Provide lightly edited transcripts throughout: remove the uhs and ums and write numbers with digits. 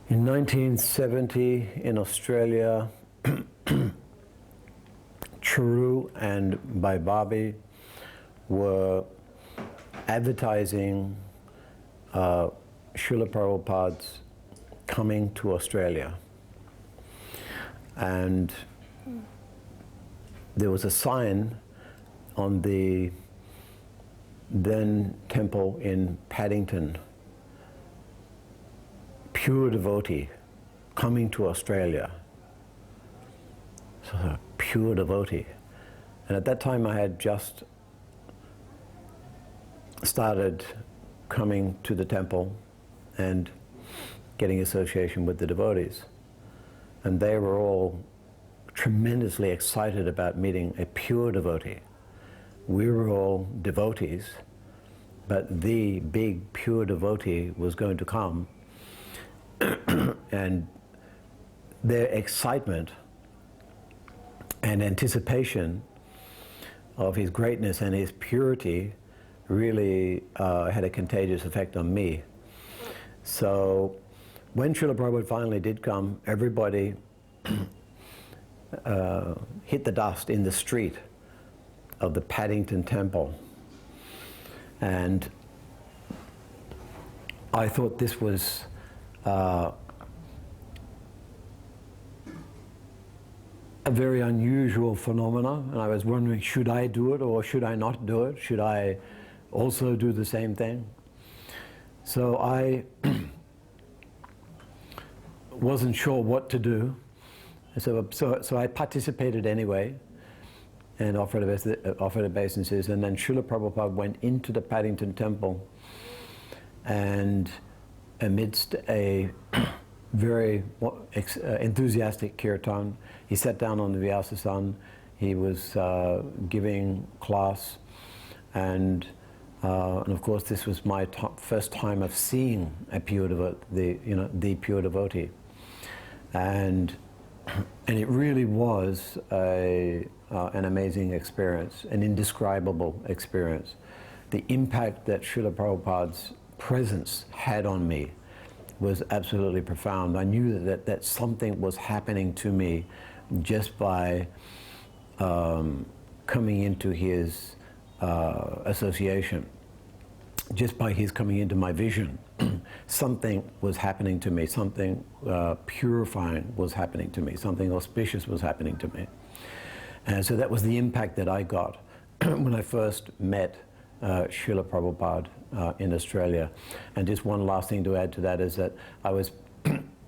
In 1970 in Australia, Churu and Baibabi were advertising Srila Prabhupada's coming to Australia. And there was a sign on the then temple in Paddington, pure devotee coming to Australia. So a pure devotee. And at that time I had just started coming to the temple and getting association with the devotees. And they were all tremendously excited about meeting a pure devotee. We were all devotees, but the big pure devotee was going to come. And their excitement and anticipation of his greatness and his purity really had a contagious effect on me. So when Srila Prabhupada finally did come, everybody hit the dust in the street of the Paddington Temple. And I thought this was a very unusual phenomena, and I was wondering, should I do it or should I not do it? Should I also do the same thing? So I wasn't sure what to do, so I participated anyway and offered obeisances, and then Srila Prabhupada went into the Paddington Temple, and amidst a very enthusiastic kirtan, he sat down on the Vyasasana. He was giving class, and of course this was my first time of seeing a pure devotee, the pure devotee, and it really was an amazing experience, an indescribable experience. The impact that Srila Prabhupada's presence had on me was absolutely profound. I knew that something was happening to me just by coming into his association, just by his coming into my vision. Something was happening to me, something purifying was happening to me, something auspicious was happening to me. And so that was the impact that I got when I first met Srila Prabhupada in Australia. And just one last thing to add to that is that I was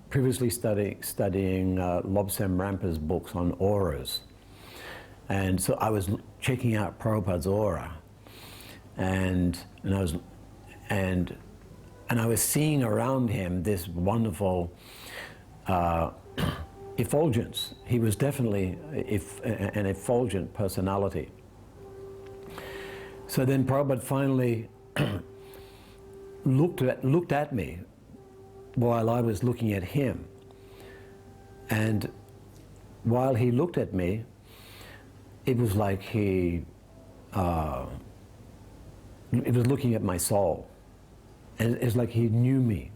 previously studying Lobsam Rampa's books on auras. And so I was checking out Prabhupada's aura, and I was seeing around him this wonderful effulgence. He was definitely an effulgent personality. So then Prabhupada finally looked at me while I was looking at him. And while he looked at me, it was like he was looking at my soul. And it's like he knew me.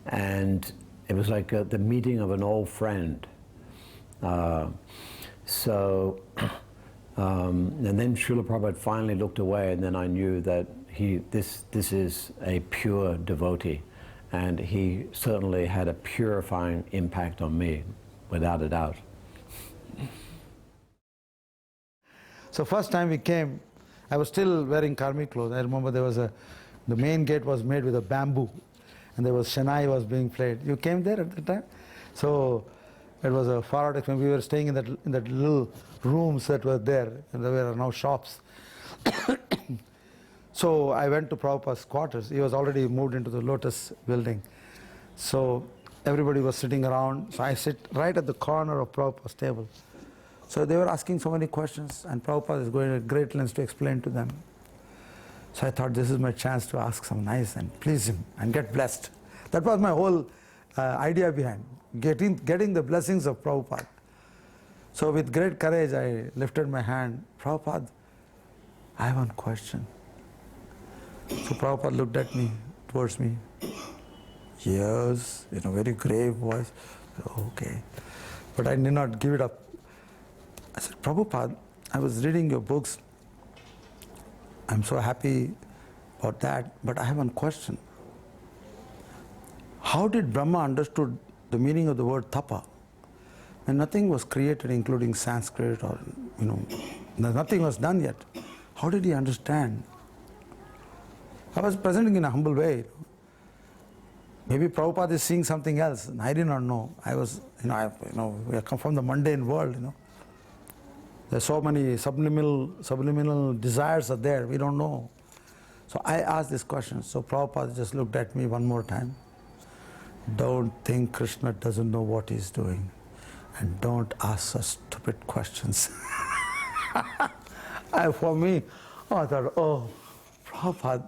And it was like the meeting of an old friend. And then Srila Prabhupada finally looked away, and then I knew that this is a pure devotee, and he certainly had a purifying impact on me, without a doubt. So first time we came, I was still wearing karmic clothes. I remember the main gate was made with a bamboo, and there was Shanai was being played. You came there at the time? So it was a far out experience. We were staying in that little rooms that were there, and there were now shops. So I went to Prabhupada's quarters. He was already moved into the Lotus building. So everybody was sitting around. So I sit right at the corner of Prabhupada's table. So they were asking so many questions, and Prabhupada is going to great lengths to explain to them. So I thought this is my chance to ask some nice and please him and get blessed. That was my whole idea behind getting the blessings of Prabhupada. So with great courage I lifted my hand. Prabhupada, I have one question. So Prabhupada looked at me, towards me. Yes, in a very grave voice. Okay. But I did not give it up. I said, Prabhupada, I was reading your books. I'm so happy about that, but I have one question. How did Brahma understood the meaning of the word tapa? And nothing was created, including Sanskrit, or nothing was done yet. How did he understand? I was presenting in a humble way. Maybe Prabhupada is seeing something else, and I did not know. I was, we come from the mundane world, There's so many subliminal desires are there, we don't know. So I asked this question. So Prabhupada just looked at me one more time. Don't think Krishna doesn't know what he's doing. And don't ask such stupid questions. For me, I thought, oh, Prabhupada,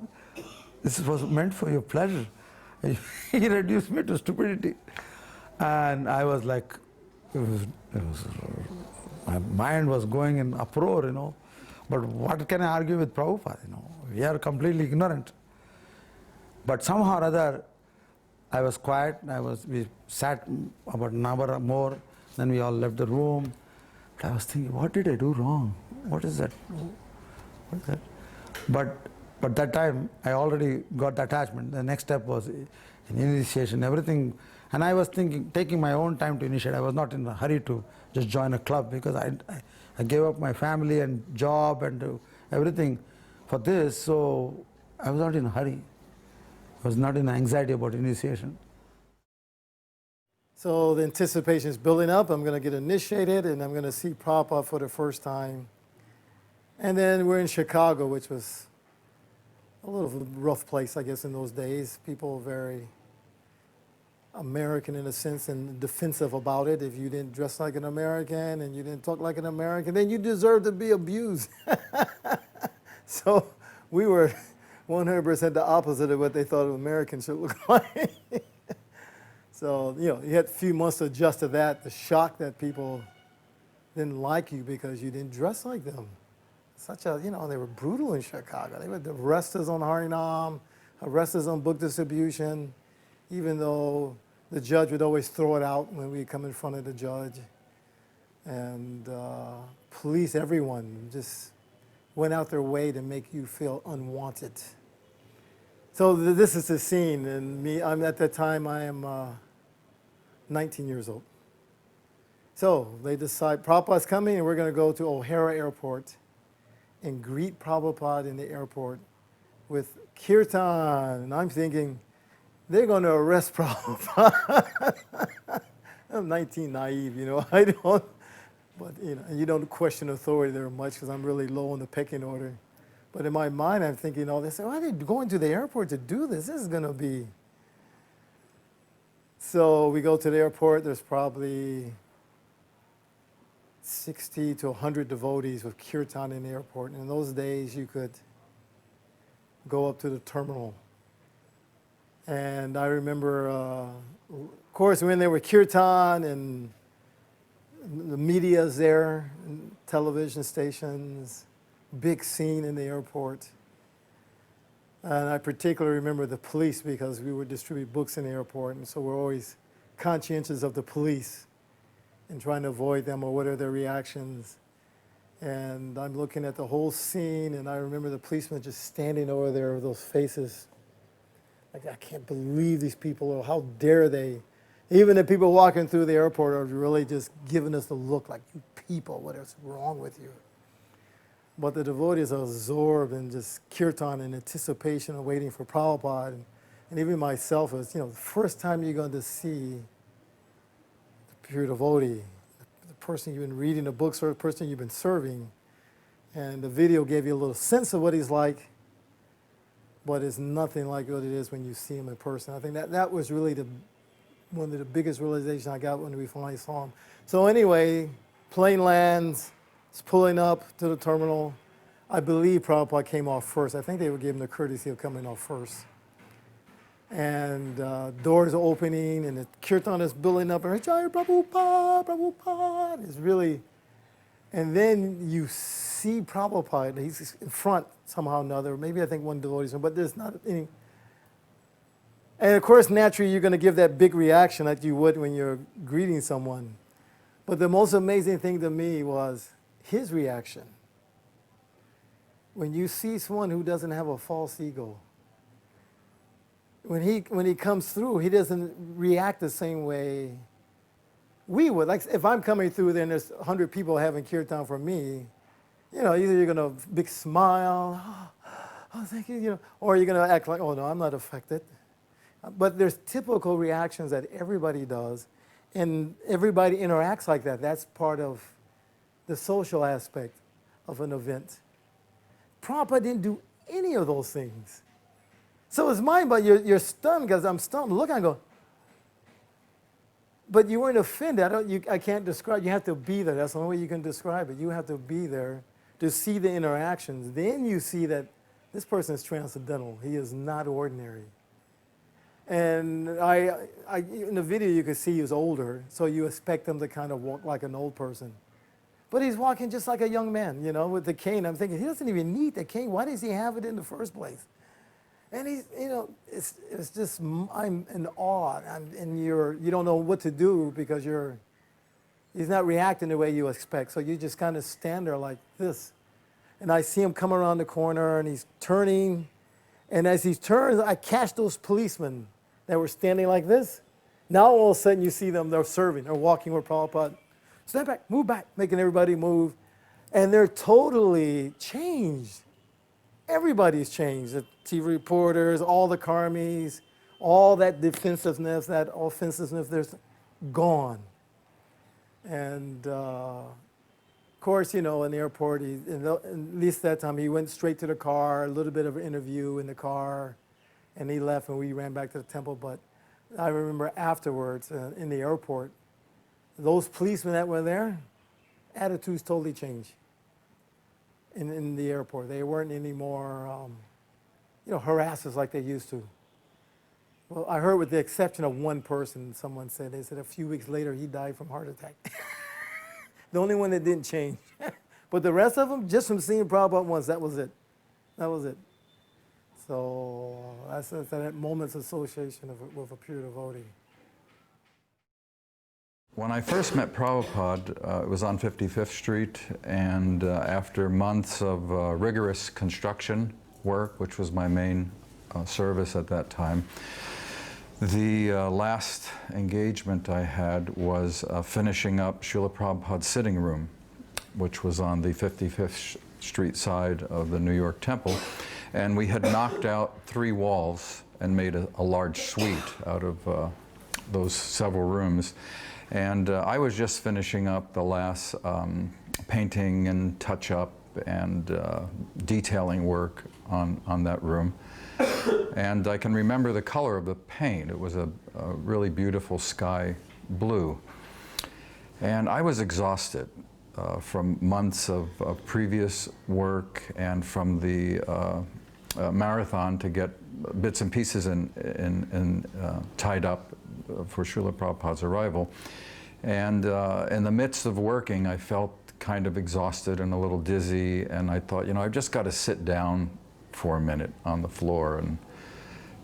this was meant for your pleasure. He reduced me to stupidity. And I was like, my mind was going in uproar, But what can I argue with Prabhupada, We are completely ignorant. But somehow or other, I was quiet. We sat about an hour more. Then we all left the room. But I was thinking, what did I do wrong? What is that? What is that? But that time, I already got the attachment. The next step was initiation, everything. And I was thinking, taking my own time to initiate. I was not in a hurry to just join a club because I gave up my family and job and everything for this. So I was not in a hurry. I was not in anxiety about initiation. So the anticipation is building up. I'm going to get initiated, and I'm going to see Prabhupada for the first time. And then we're in Chicago, which was a little rough place, I guess, in those days. People very American in a sense and defensive about it. If you didn't dress like an American and you didn't talk like an American, then you deserved to be abused. So we were 100% the opposite of what they thought Americans should look like. So, you had a few months to adjust to that, the shock that people didn't like you because you didn't dress like them. They were brutal in Chicago. They would arrest us on Harinam, arrest us on book distribution, even though the judge would always throw it out when we come in front of the judge. And police, everyone just went out their way to make you feel unwanted. So this is the scene, and at that time I am 19 years old. So they decide Prabhupada's coming, and we're going to go to O'Hara Airport and greet Prabhupada in the airport with kirtan. And I'm thinking, they're going to arrest Prabhupada. I'm 19, naive, I don't, but you don't question authority there much because I'm really low on the pecking order. But in my mind, I'm thinking, they say, why are they going to the airport to do this? This is going to be. So we go to the airport. There's probably 60 to 100 devotees with kirtan in the airport. And in those days, you could go up to the terminal. And I remember, of course, when there were kirtan and the media's there, and television stations, big scene in the airport. And I particularly remember the police because we would distribute books in the airport, and so we're always conscientious of the police and trying to avoid them or what are their reactions. And I'm looking at the whole scene, and I remember the policemen just standing over there with those faces. Like, I can't believe these people, or how dare they. Even the people walking through the airport are really just giving us the look like, you people, what is wrong with you? But the devotees are absorbed in just kirtan and anticipation and waiting for Prabhupada. And even myself, it's, the first time you're going to see the pure devotee, the person you've been reading the books or the person you've been serving. And the video gave you a little sense of what he's like, but it's nothing like what it is when you see him in person. I think that was really one of the biggest realizations I got when we finally saw him. So anyway, plane lands, it's pulling up to the terminal. I believe Prabhupada came off first. I think they would give him the courtesy of coming off first. And doors are opening, and the kirtan is building up, and Jaya Prabhupada, Prabhupada. It's really, and then you see Prabhupada. He's in front somehow or another. Maybe I think one devotee, but there's not any. And of course, naturally, you're going to give that big reaction like you would when you're greeting someone. But the most amazing thing to me was his reaction. When you see someone who doesn't have a false ego, when he comes through, he doesn't react the same way we would. Like if I'm coming through there and there's 100 people having kirtan for me, you know, either you're going to big smile, oh, thank you, you know, or you're going to act like, oh no, I'm not affected. But there's typical reactions that everybody does, and everybody interacts like that. That's part of the social aspect of an event. Prabhupada didn't do any of those things. So it's mine, but you're stunned because I'm stunned. Look, I go, but you weren't offended. I can't describe. You have to be there. That's the only way you can describe it. You have to be there to see the interactions. Then you see that this person is transcendental. He is not ordinary. And in the video, you could see he was older, so you expect him to kind of walk like an old person. But he's walking just like a young man, you know, with the cane. I'm thinking, he doesn't even need the cane. Why does he have it in the first place? And he's, you know, it's just, I'm in awe, and you don't know what to do because he's not reacting the way you expect. So you just kind of stand there like this. And I see him come around the corner, and he's turning. And as he turns, I catch those policemen that were standing like this. Now all of a sudden you see them, they're serving, they're walking with Prabhupada. Stand back, making everybody move. And they're totally changed. Everybody's changed. The TV reporters, all the karmis, all that defensiveness, that offensiveness, there's gone. And of course, you know, in the airport, at least that time, he went straight to the car, a little bit of an interview in the car, and he left and we ran back to the temple. But I remember afterwards in the airport, those policemen that were there, attitudes totally changed in the airport. They weren't anymore, you know, harassers like they used to. Well, I heard with the exception of one person, someone said, they said a few weeks later he died from heart attack. The only one that didn't change. But the rest of them, just from seeing Prabhupada once, that was it. That was it. So that's that moment's association with a pure devotee. When I first met Prabhupada, it was on 55th Street, and after months of rigorous construction work, which was my main service at that time, the last engagement I had was finishing up Srila Prabhupada's sitting room, which was on the 55th Street side of the New York Temple. And we had knocked out 3 walls and made a large suite out of those several rooms. And I was just finishing up the last painting and touch-up and detailing work on that room. And I can remember the color of the paint. It was a really beautiful sky blue. And I was exhausted from months of previous work and from the marathon to get bits and pieces tied up for Srila Prabhupada's arrival. And in the midst of working, I felt kind of exhausted and a little dizzy, and I thought, you know, I've just got to sit down for a minute on the floor and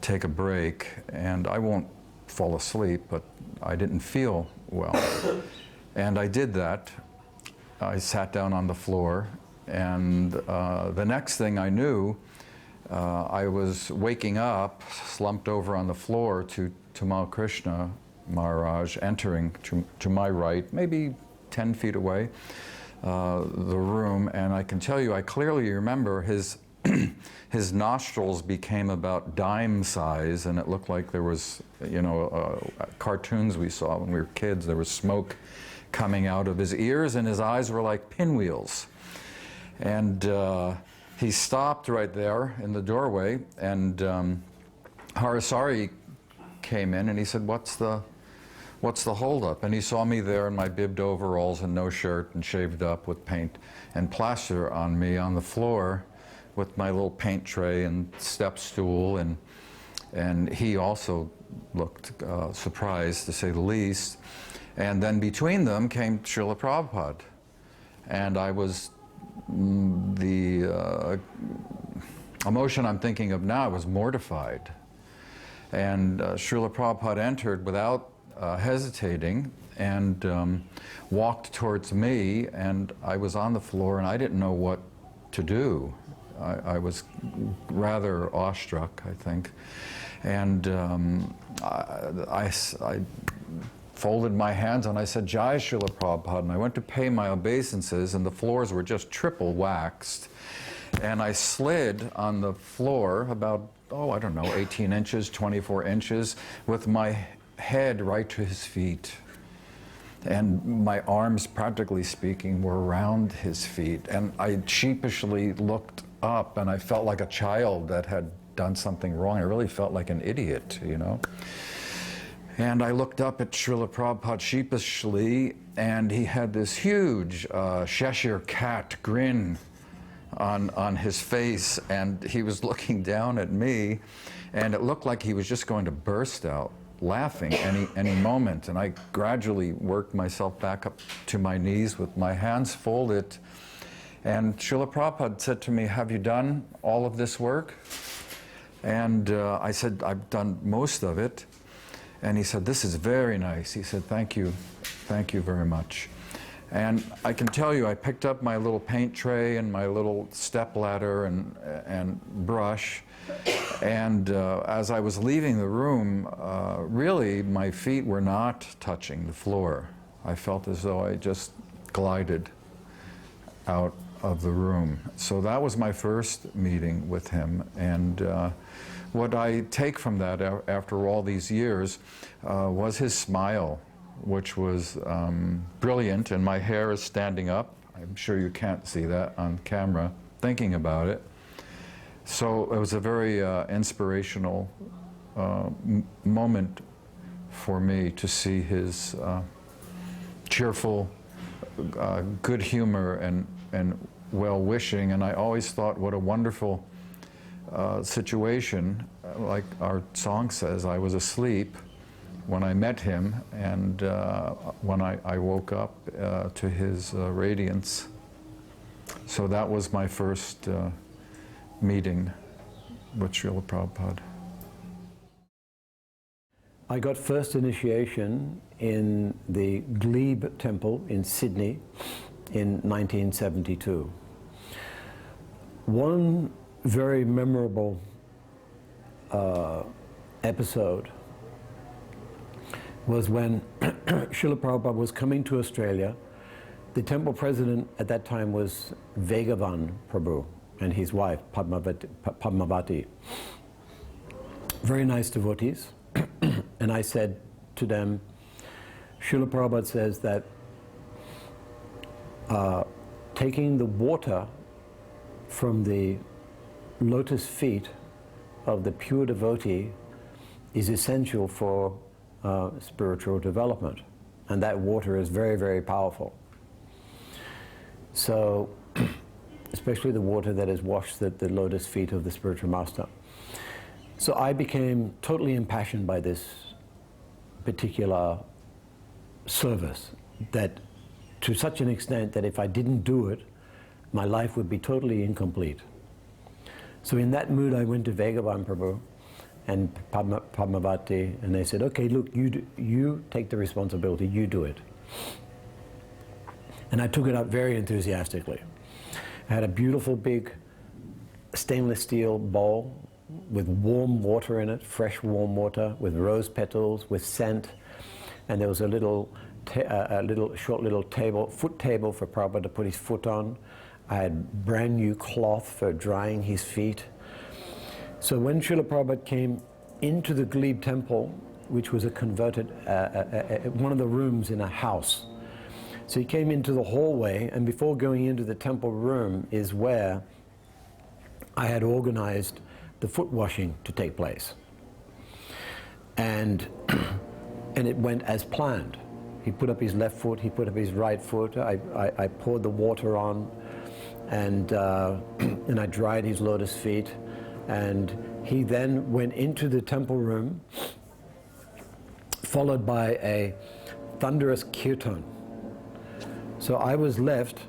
take a break, and I won't fall asleep, but I didn't feel well. And I did that. I sat down on the floor, and the next thing I knew, I was waking up, slumped over on the floor to Tamal Krishna Maharaj entering to my right, maybe 10 feet away, the room. And I can tell you, I clearly remember his nostrils became about dime size, and it looked like there was, you know, cartoons we saw when we were kids. There was smoke coming out of his ears, and his eyes were like pinwheels. And he stopped right there in the doorway, and Harasari came in and he said, what's the holdup? And he saw me there in my bibbed overalls and no shirt and shaved up with paint and plaster on me on the floor with my little paint tray and step stool, and he also looked surprised, to say the least. And then between them came Srila Prabhupada. And I was, the emotion I'm thinking of now was mortified. And Srila Prabhupada entered without hesitating and walked towards me, and I was on the floor and I didn't know what to do. I was rather awestruck, I think. And I folded my hands and I said, Jaya Srila Prabhupada, and I went to pay my obeisances, and the floors were just triple waxed. And I slid on the floor about, I don't know, 18 inches, 24 inches, with my head right to his feet. And my arms, practically speaking, were around his feet. And I sheepishly looked up, and I felt like a child that had done something wrong. I really felt like an idiot, you know. And I looked up at Srila Prabhupada sheepishly, and he had this huge Cheshire cat grin on his face, and he was looking down at me, and it looked like he was just going to burst out laughing any moment. And I gradually worked myself back up to my knees with my hands folded, and Srila Prabhupada said to me, have you done all of this work? And I said, I've done most of it. And he said, this is very nice. He said, thank you very much. And I can tell you, I picked up my little paint tray and my little step ladder and brush. And as I was leaving the room, really my feet were not touching the floor. I felt as though I just glided out of the room. So that was my first meeting with him. And what I take from that after all these years was his smile, which was brilliant, and my hair is standing up. I'm sure you can't see that on camera, thinking about it. So it was a very inspirational moment for me to see his cheerful, good humor and well-wishing. And I always thought, what a wonderful situation. Like our song says, I was asleep when I met him, and when I woke up to his radiance. So that was my first meeting with Srila Prabhupada. I got first initiation in the Glebe Temple in Sydney in 1972. One very memorable episode was when Srila Prabhupada was coming to Australia. The temple president at that time was Vegavan Prabhu and his wife Padmavati. Very nice devotees. And I said to them, Srila Prabhupada says that taking the water from the lotus feet of the pure devotee is essential for spiritual development, and that water is very, very powerful. So, especially the water that has washed the lotus feet of the spiritual master. So I became totally impassioned by this particular service, that to such an extent that if I didn't do it, my life would be totally incomplete. So in that mood, I went to Vegavan Prabhu and Padmavati, and they said, okay, look, you take the responsibility, you do it. And I took it up very enthusiastically. I had a beautiful big stainless steel bowl with warm water in it, fresh warm water, with rose petals, with scent, and there was a short little table, foot table for Prabhupada to put his foot on. I had brand new cloth for drying his feet. So when Srila Prabhupada came into the Glebe Temple, which was a converted, one of the rooms in a house, So he came into the hallway, and before going into the temple room is where I had organized the foot washing to take place. And, and it went as planned. He put up his left foot, he put up his right foot, I poured the water on, and I dried his lotus feet, and he then went into the temple room, followed by a thunderous kirtan. So I was left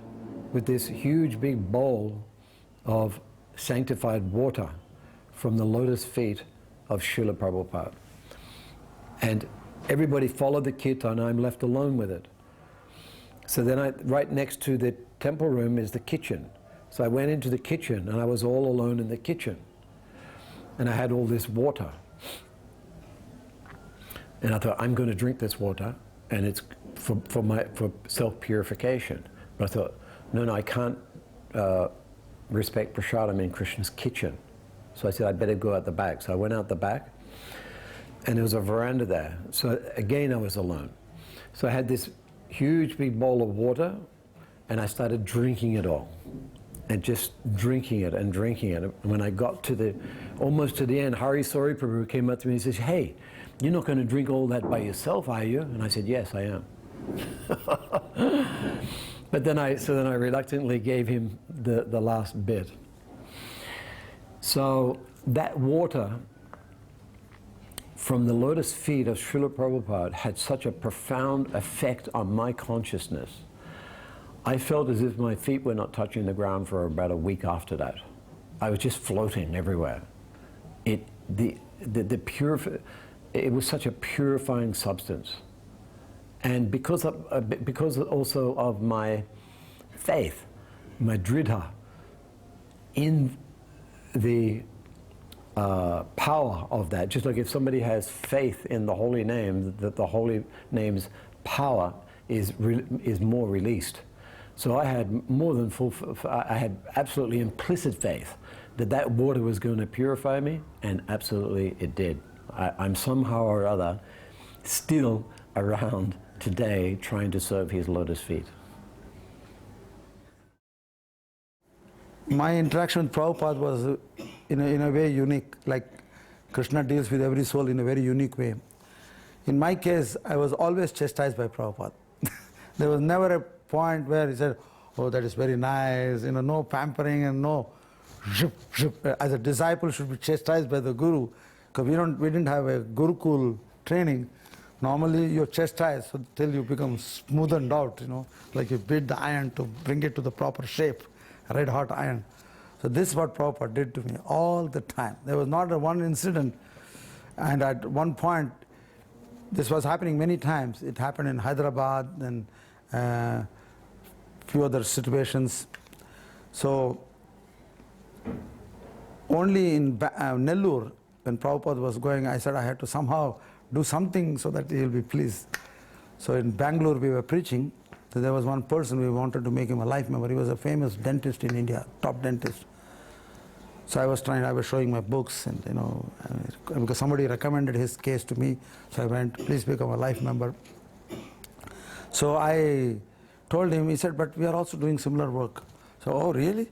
with this huge big bowl of sanctified water from the lotus feet of Srila Prabhupada. And everybody followed the kirtan, and I'm left alone with it. So then right next to the temple room is the kitchen. So I went into the kitchen, and I was all alone in the kitchen. And I had all this water. And I thought, I'm going to drink this water, and it's for self-purification. But I thought, no, I can't respect prasadam in Krishna's kitchen. So I said, I'd better go out the back. So I went out the back, and there was a veranda there. So again, I was alone. So I had this huge big bowl of water, and I started drinking it all. And just drinking it and drinking it. And when I got to almost to the end, Hari Sori Prabhu came up to me and says, hey, you're not going to drink all that by yourself, are you? And I said, yes, I am. But then I reluctantly gave him the last bit. So that water from the lotus feet of Srila Prabhupada had such a profound effect on my consciousness. I felt as if my feet were not touching the ground for about a week after that. I was just floating everywhere. It was such a purifying substance. And because also of my faith, my dridha, in the power of that, just like if somebody has faith in the holy name, that the holy name's power is more released. So I had more than I had absolutely implicit faith that that water was going to purify me, and absolutely it did. I'm somehow or other still around today trying to serve his lotus feet. My interaction with Prabhupada was in a way unique, like Krishna deals with every soul in a very unique way. In my case, I was always chastised by Prabhupada. There was never a point where he said, oh, that is very nice, no pampering and no zhup, zhup. As a disciple should be chastised by the guru, because we didn't have a gurukul training. Normally you're chastised till you become smoothened out, like you beat the iron to bring it to the proper shape, red hot iron. So this is what Prabhupada did to me all the time. There was not one incident, and at one point, this was happening many times. It happened in Hyderabad and few other situations. So only in Nellore, when Prabhupada was going, I said I had to somehow do something so that he will be pleased. So in Bangalore we were preaching. So there was one person, we wanted to make him a life member. He was a famous dentist in India, top dentist. So I was showing my books, and because somebody recommended his case to me, so I went, please become a life member. So I told him, he said, but we are also doing similar work. So, oh really?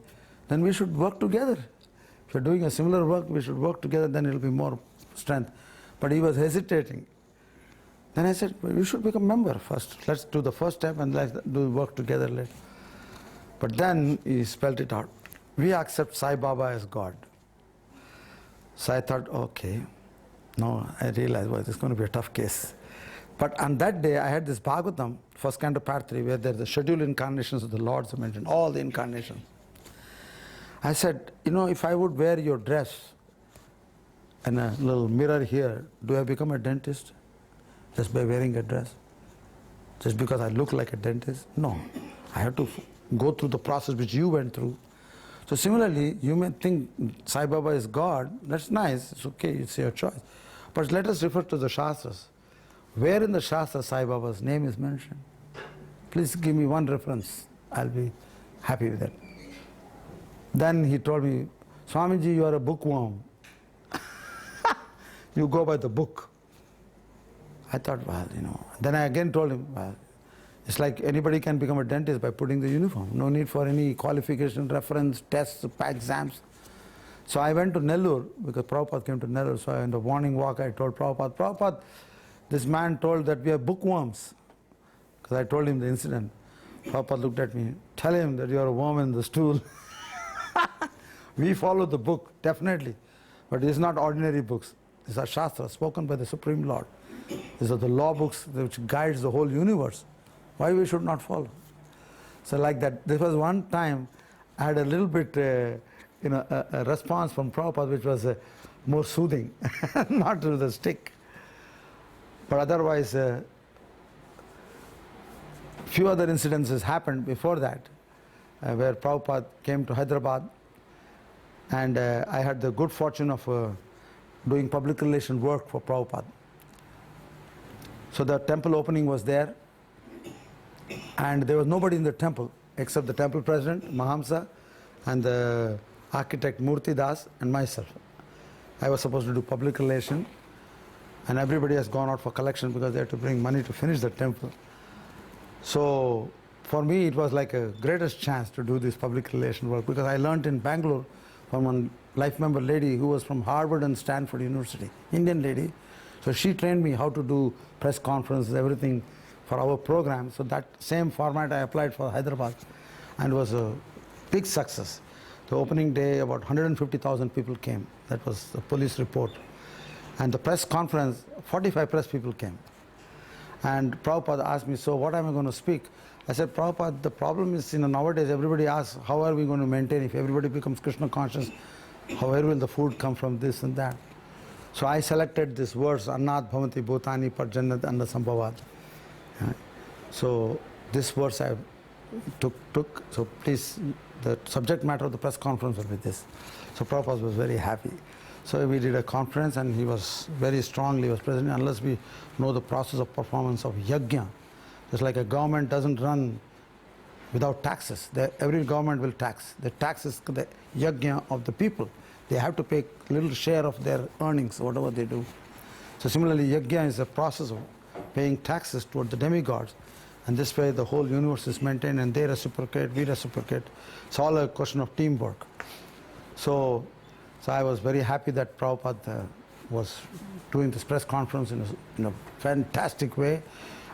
Then we should work together. If you're doing a similar work, we should work together, then it'll be more strength. But he was hesitating. Then I said, well, you should become a member first. Let's do the first step and let's do work together later. But then he spelled it out. We accept Sai Baba as God. So I thought, okay. No, I realized, well, it's going to be a tough case. But on that day, I had this Bhagavatam, first canto part 3, where there's the scheduled incarnations of the Lords are mentioned, all the incarnations. I said, if I would wear your dress and a little mirror here, do I become a dentist just by wearing a dress? Just because I look like a dentist? No. I have to go through the process which you went through. So similarly, you may think Sai Baba is God. That's nice. It's okay. It's your choice. But let us refer to the Shastras. Where in the Shastra Sai Baba's name is mentioned? Please give me one reference. I'll be happy with it. Then he told me, Swamiji, you are a bookworm. You go by the book. I thought, well, Then I again told him, well, It's like anybody can become a dentist by putting the uniform. No need for any qualification, reference, tests, exams. So I went to Nellore because Prabhupada came to Nellore. So in the morning walk I told Prabhupada, Prabhupada, this man told that we are bookworms. Because I told him the incident. Prabhupada looked at me, tell him that you are a worm in the stool. We follow the book, definitely. But these are not ordinary books. These are shastras spoken by the Supreme Lord. These are the law books which guides the whole universe. Why we should not follow? So like that, this was one time I had a little bit, a response from Prabhupada which was more soothing, not with the stick. But otherwise, few other incidences happened before that, where Prabhupada came to Hyderabad, and I had the good fortune of doing public relation work for Prabhupada. So the temple opening was there, and there was nobody in the temple except the temple president, Mahamsa, and the architect Murti Das, and myself. I was supposed to do public relation, and everybody has gone out for collection because they had to bring money to finish the temple. So for me it was like a greatest chance to do this public relation work, because I learned in Bangalore from one life member lady who was from Harvard and Stanford University, Indian lady. So she trained me how to do press conferences, everything for our program. So that same format I applied for Hyderabad, and it was a big success. The opening day about 150,000 people came. That was the police report. And the press conference, 45 press people came. And Prabhupada asked me, so what am I going to speak? I said, Prabhupada, the problem is, nowadays everybody asks, how are we going to maintain if everybody becomes Krishna conscious? Where will the food come from, this and that? So I selected this verse, Annat Bhavanti Bhutani Parjannat Anna Sambhavat. So this verse I took. So please, the subject matter of the press conference will be this. So Prabhupada was very happy. So we did a conference, and he was very strongly was present. Unless we know the process of performance of yajna, it's like a government doesn't run without taxes. Every government will tax. The tax is the yajna of the people. They have to pay a little share of their earnings, whatever they do. So similarly, yajna is a process of paying taxes toward the demigods. And this way the whole universe is maintained, and they reciprocate, we reciprocate. It's all a question of teamwork. So I was very happy that Prabhupada was doing this press conference in a fantastic way.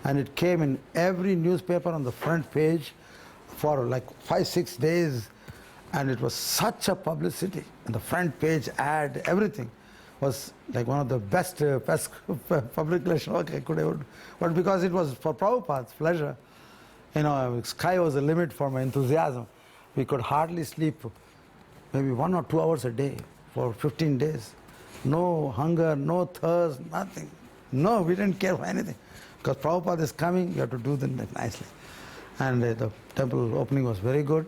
And it came in every newspaper on the front page for like 5-6 days. And it was such a publicity. And the front page ad, everything was like one of the best public relation work I could ever do. But because it was for Prabhupada's pleasure, sky was the limit for my enthusiasm. We could hardly sleep maybe 1 or 2 hours a day for 15 days. No hunger, no thirst, nothing. No, we didn't care for anything. Because Prabhupada is coming, you have to do them nicely. And the temple opening was very good.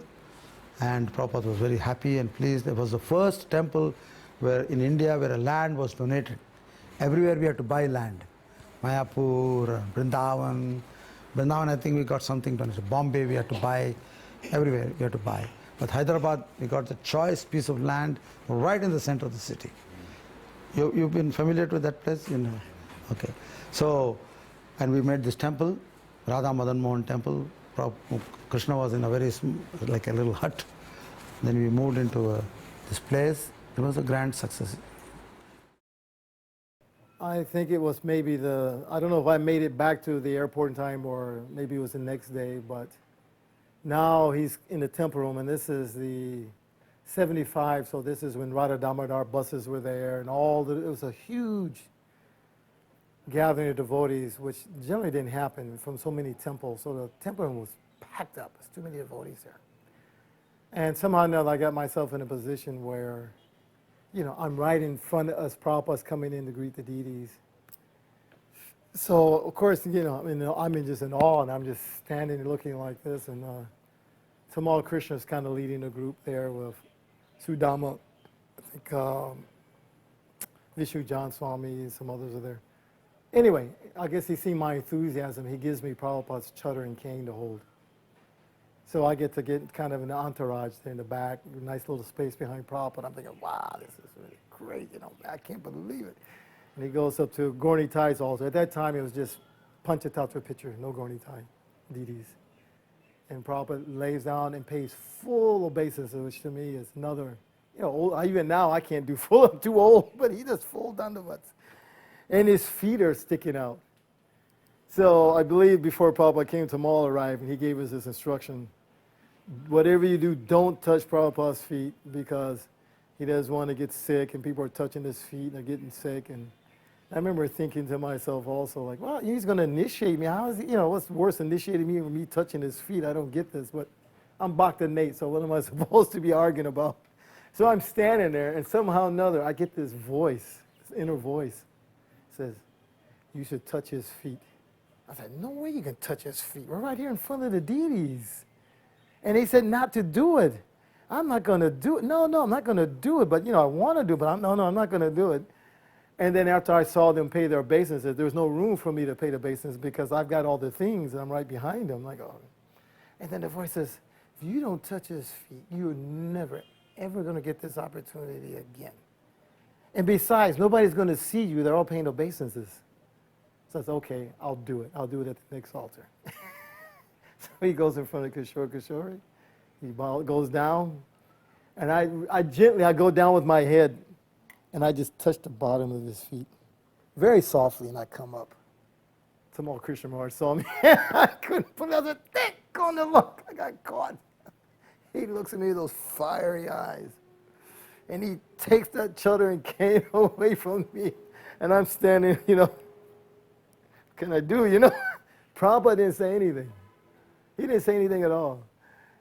And Prabhupada was very happy and pleased. It was the first temple in India where a land was donated. Everywhere we had to buy land. Mayapur, Vrindavan. Vrindavan, I think we got something donated. Bombay we had to buy. Everywhere we had to buy. But Hyderabad, we got the choice piece of land right in the center of the city. You've been familiar with that place? Okay. So, and we made this temple, Radha Madan Mohan temple. Krishna was in a very, like a little hut. Then we moved into this place. It was a grand success. I think it was maybe I don't know if I made it back to the airport in time or maybe it was the next day, but now he's in the temple room, and this is the 75, so this is when Radha Damodar buses were there, and it was a huge gathering of devotees, which generally didn't happen from so many temples. So the temple room was packed up. There's too many devotees there. And somehow or another, I got myself in a position where, I'm right in front of us, Prabhupada's coming in to greet the deities. So, of course, I'm just in awe, and I'm just standing and looking like this, and Tamal Krishna's kind of leading a group there with Sudama, I think Vishnu John Swami and some others are there. Anyway, I guess he's seen my enthusiasm. He gives me Prabhupada's chutter and cane to hold. So I get to get kind of an entourage there in the back, a nice little space behind Prabhupada. I'm thinking, wow, this is really great. I can't believe it. And he goes up to Gauri Tai's altar. At that time, it was just Panchatattva picture, no Gauri Tai. deities. And Prabhupada lays down and pays full obeisance, which to me is another, even now I can't do full, I'm too old, but he does full dandavats. And his feet are sticking out. So I believe before Prabhupada came, Tamal arrived, and he gave us this instruction. Whatever you do, don't touch Prabhupada's feet, because he doesn't want to get sick, and people are touching his feet and they're getting sick. And I remember thinking to myself also, like, well, he's going to initiate me. How is he, what's worse, initiating me or me touching his feet? I don't get this, but I'm Bhakta Nate, so what am I supposed to be arguing about? So I'm standing there, and somehow or another, I get this voice, this inner voice, says, you should touch his feet. I said, no way you can touch his feet. We're right here in front of the deities. And he said not to do it. I'm not going to do it. No, I'm not going to do it, but, I want to do it, but I'm not going to do it. And then after I saw them pay their obeisances, there was no room for me to pay the obeisance because I've got all the things and I'm right behind them. Like, oh. And then the voice says, if you don't touch his feet, you're never, ever going to get this opportunity again. And besides, nobody's going to see you. They're all paying obeisances. So I said, okay, I'll do it. I'll do it at the next altar. So he goes in front of Kishore. He goes down. And I gently go down with my head. And I just touch the bottom of his feet. Very softly, and I come up. Tamal Krishna Maharaj saw me. I couldn't put another thick on the look. I got caught. He looks at me with those fiery eyes. And he takes that chuttering cane away from me. And I'm standing, what can I do, Prabhupada didn't say anything. He didn't say anything at all.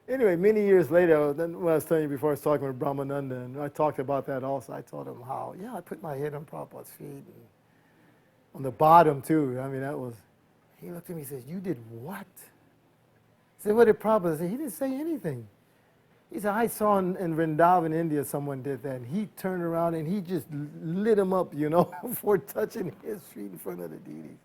Anyway, many years later, then when I was telling you before, I was talking with Brahmananda, and I talked about that also. I told him how, I put my head on Prabhupada's feet, and on the bottom too. I mean, that was, he looked at me and says, you did what? I said, what did Prabhupada say? He didn't say anything. He said, I saw in Vrindavan, India, someone did that. And he turned around and he just lit him up, for touching his feet in front of the deities.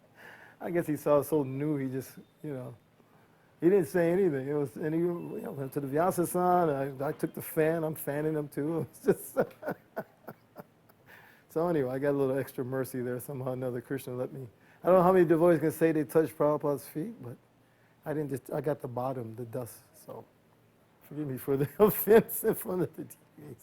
I guess he saw so new, he just, he didn't say anything. It was, and he went to the Vyasa-san. I took the fan. I'm fanning him too. It's just so anyway, I got a little extra mercy there. Somehow or another, Krishna let me. I don't know how many devotees can say they touched Prabhupada's feet, but I got the bottom, the dust. So forgive me for the offense in front of the deities.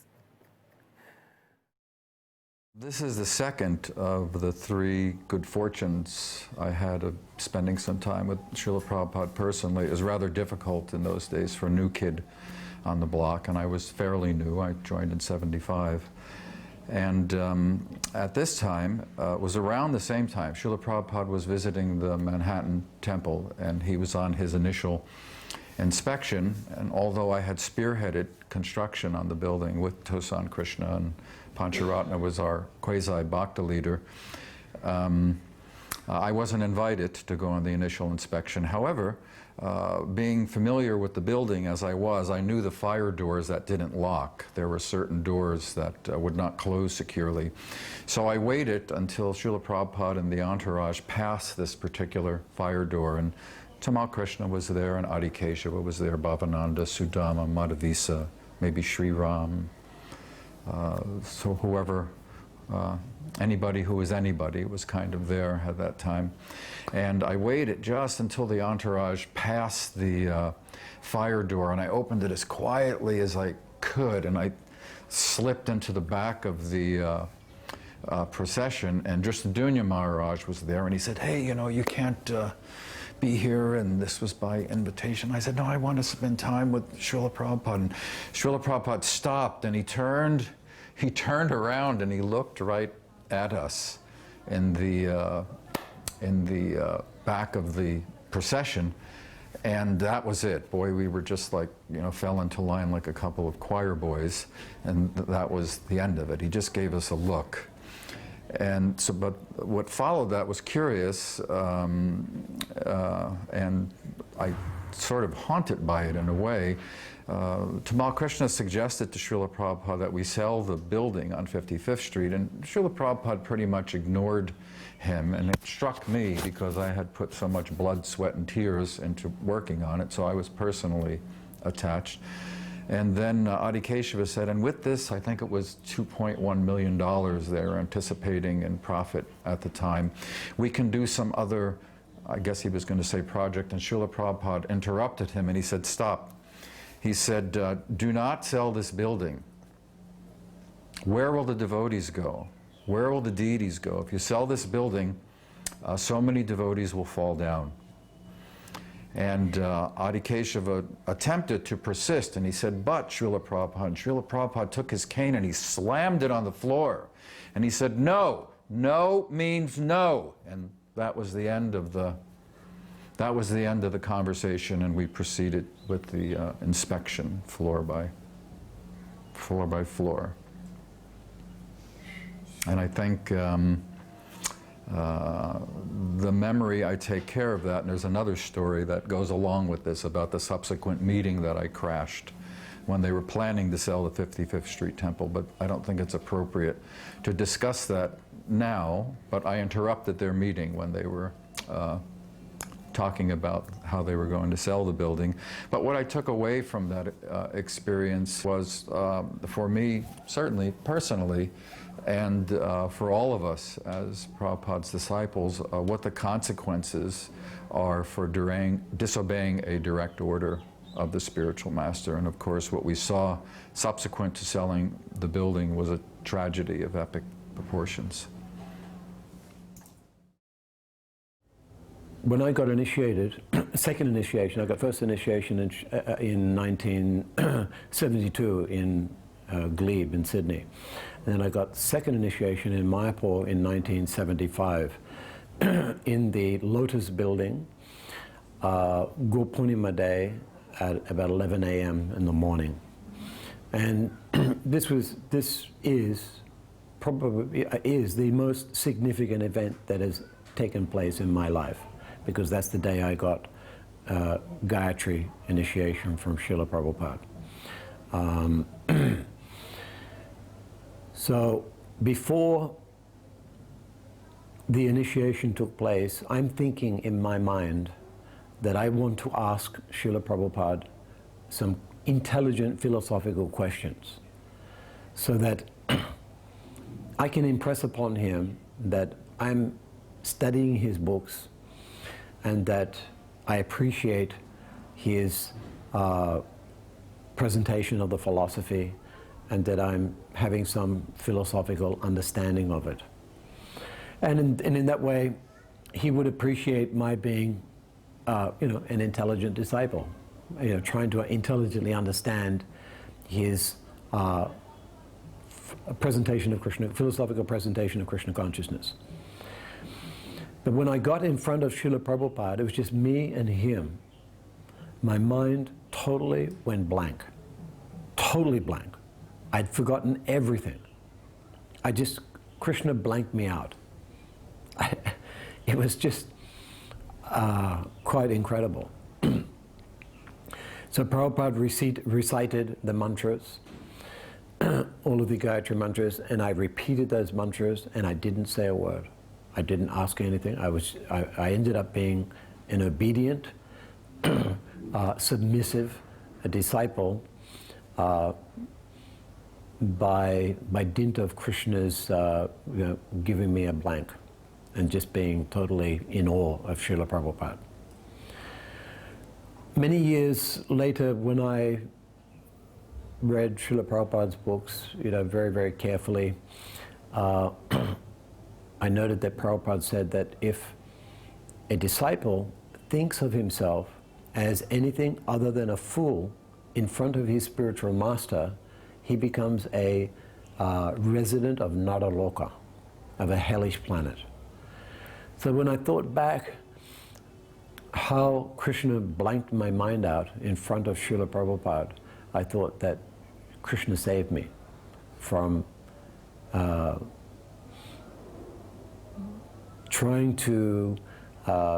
This is the second of the three good fortunes I had of spending some time with Srila Prabhupada personally. It was rather difficult in those days for a new kid on the block, and I was fairly new. I joined in '75. And at this time, it was around the same time, Srila Prabhupada was visiting the Manhattan Temple, and he was on his initial inspection, and although I had spearheaded construction on the building with Tosan Krishna, and Pancharatna was our quasi-bhakta leader, I wasn't invited to go on the initial inspection. However, being familiar with the building as I was, I knew the fire doors that didn't lock. There were certain doors that would not close securely. So I waited until Srila Prabhupada and the entourage passed this particular fire door, and Tamal Krishna was there, and Adi Keshava was there, Bhavananda, Sudama, Madhavisa, maybe Sri Ram. So whoever, anybody who was anybody was kind of there at that time. And I waited just until the entourage passed the fire door, and I opened it as quietly as I could, and I slipped into the back of the procession, and Drishtadunya Maharaj was there, and he said, hey, you can't be here, and this was by invitation. I said, no, I want to spend time with Srila Prabhupada. And Srila Prabhupada stopped, and he turned around and he looked right at us in the back of the procession, and that was it. Boy, we were just like, fell into line like a couple of choir boys, and that was the end of it. He just gave us a look. And so, but what followed that was curious, and I sort of haunted by it in a way. Tamal Krishna suggested to Srila Prabhupada that we sell the building on 55th Street, and Srila Prabhupada pretty much ignored him, and it struck me because I had put so much blood, sweat, and tears into working on it, so I was personally attached. And then Adi Keshava said, and with this, I think it was $2.1 million they were anticipating in profit at the time, we can do some other I guess he was going to say project, and Srila Prabhupada interrupted him and he said, stop. He said, do not sell this building. Where will the devotees go? Where will the deities go? If you sell this building, so many devotees will fall down. And Adi Keshava attempted to persist, and he said, but Srila Prabhupada. And Srila Prabhupada took his cane and he slammed it on the floor. And he said, no, no means no. And that was the end of the conversation, and we proceeded with the inspection floor by floor. And I think the memory, I take care of that. And there's another story that goes along with this about the subsequent meeting that I crashed when they were planning to sell the 55th Street Temple, but I don't think it's appropriate to discuss that now, but I interrupted their meeting when they were talking about how they were going to sell the building. But what I took away from that experience was, for me, certainly personally, and for all of us as Prabhupada's disciples, what the consequences are for disobeying a direct order of the spiritual master. And of course, what we saw subsequent to selling the building was a tragedy of epic proportions. When I got initiated, second initiation, I got first initiation in 1972 in Glebe in Sydney. And then I got second initiation in Mayapur in 1975 in the Lotus Building, Guru Purnima Day at about 11 a.m. in the morning. And this is probably the most significant event that has taken place in my life, because that's the day I got Gayatri initiation from Srila Prabhupada. So before the initiation took place, I'm thinking in my mind that I want to ask Srila Prabhupada some intelligent philosophical questions so that I can impress upon him that I'm studying his books and that I appreciate his presentation of the philosophy, and that I'm having some philosophical understanding of it. And in that way, he would appreciate my being, an intelligent disciple, trying to intelligently understand his presentation of Krishna, philosophical presentation of Krishna consciousness. But when I got in front of Srila Prabhupada, it was just me and him. My mind totally went blank, totally blank. I'd forgotten everything. Krishna blanked me out. It was just quite incredible. So Prabhupada recited the mantras, all of the Gayatri mantras, and I repeated those mantras, and I didn't say a word. I didn't ask anything. I ended up being an obedient, submissive disciple by dint of Krishna's giving me a blank and just being totally in awe of Srila Prabhupada. Many years later, when I read Srila Prabhupada's books, very, very carefully, I noted that Prabhupada said that if a disciple thinks of himself as anything other than a fool in front of his spiritual master, he becomes a resident of Nadaloka, of a hellish planet. So when I thought back how Krishna blanked my mind out in front of Srila Prabhupada, I thought that Krishna saved me from trying to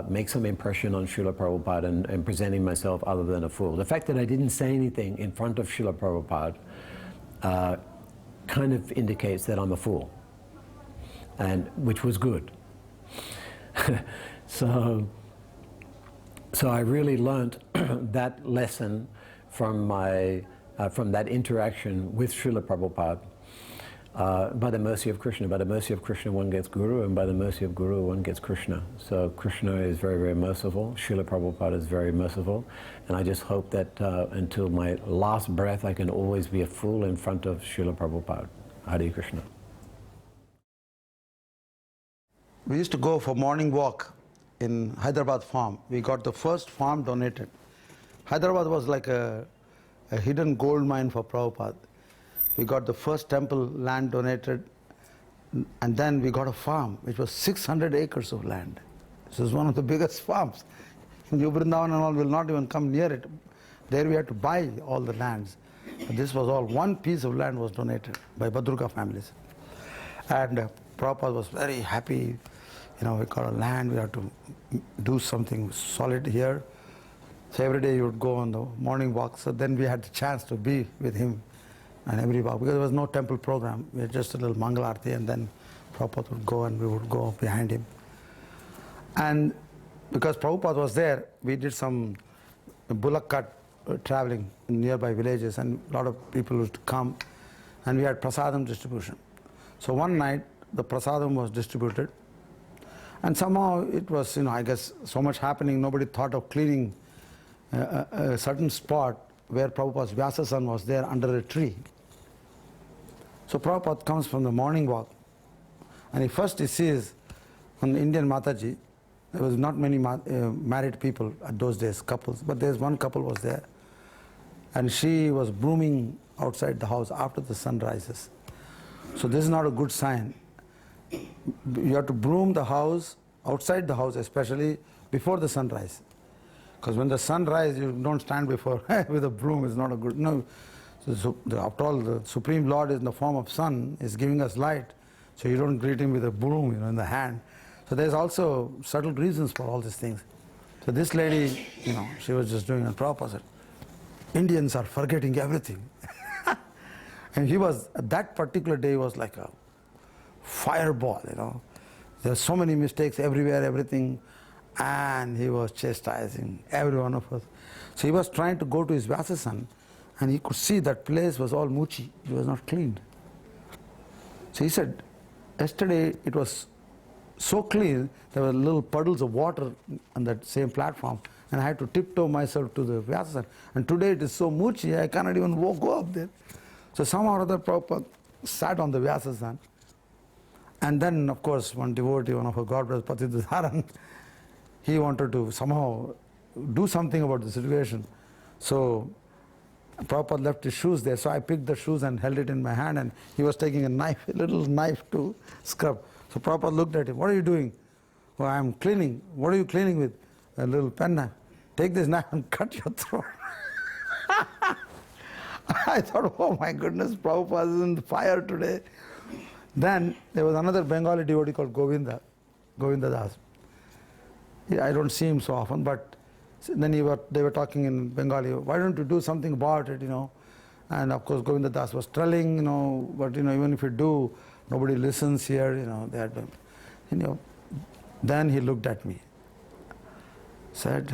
make some impression on Srila Prabhupada and presenting myself other than a fool. The fact that I didn't say anything in front of Srila Prabhupada kind of indicates that I'm a fool, and which was good. So I really learned that lesson from that interaction with Srila Prabhupada, by the mercy of Krishna. By the mercy of Krishna one gets Guru, and by the mercy of Guru one gets Krishna. So Krishna is very, very merciful. Srila Prabhupada is very merciful. And I just hope that until my last breath I can always be a fool in front of Srila Prabhupada. Hare Krishna. We used to go for morning walk in Hyderabad farm. We got the first farm donated. Hyderabad was like a hidden gold mine for Prabhupada. We got the first temple land donated, and then we got a farm which was 600 acres of land. This was one of the biggest farms. New Vrindavan and all will not even come near it. There we had to buy all the lands. But this was all, one piece of land was donated by Badruka families. And Prabhupada was very happy. You know, we got a land, we had to do something solid here. So every day you would go on the morning walk. So then we had the chance to be with him and every walk, because there was no temple program. We had just a little Mangal Aarti, and then Prabhupada would go and we would go behind him. And because Prabhupada was there, we did some bullock cart traveling in nearby villages, and a lot of people used to come, and we had prasadam distribution. So one night the prasadam was distributed, and somehow it was, you know, I guess so much happening, nobody thought of cleaning a certain spot where Prabhupada's Vyasasan was there under a tree. So Prabhupada comes from the morning walk, and he sees an Indian Mataji. There was not many married people at those days, couples, but there's one couple was there, and she was brooming outside the house after the sun rises. So this is not a good sign. You have to broom the house, outside the house especially, before the sunrise. Because when the sun rises, you don't stand before with a broom. It's not a good, no. So after all, the Supreme Lord is in the form of sun, is giving us light. So you don't greet him with a broom, you know, in the hand. So there's also subtle reasons for all these things. So this lady, you know, she was just doing a proposal. Indians are forgetting everything. And he was, that particular day was like a fireball, you know. There are so many mistakes everywhere, everything. And he was chastising every one of us. So he was trying to go to his Vyasasan, and he could see that place was all muchi. It was not cleaned. So he said, yesterday it was so clean, there were little puddles of water on that same platform, and I had to tiptoe myself to the Vyasasan. And today it is so muchi, I cannot even go up there. So somehow or other Prabhupada sat on the Vyasasan. And then, of course, one devotee, one of our God brothers, Patidharan, he wanted to somehow do something about the situation. So Prabhupada left his shoes there, so I picked the shoes and held it in my hand, and he was taking a knife, a little knife to scrub. So Prabhupada looked at him, what are you doing? Oh, I'm cleaning. What are you cleaning with? A little pen knife. Take this knife and cut your throat. I thought, oh my goodness, Prabhupada is in the fire today. Then there was another Bengali devotee called Govinda Das. I don't see him so often, but then they were talking in Bengali, why don't you do something about it, you know? And of course Govinda Das was telling, you know, but you know, even if you do, nobody listens here, you know, they had been, you know. Then he looked at me, said,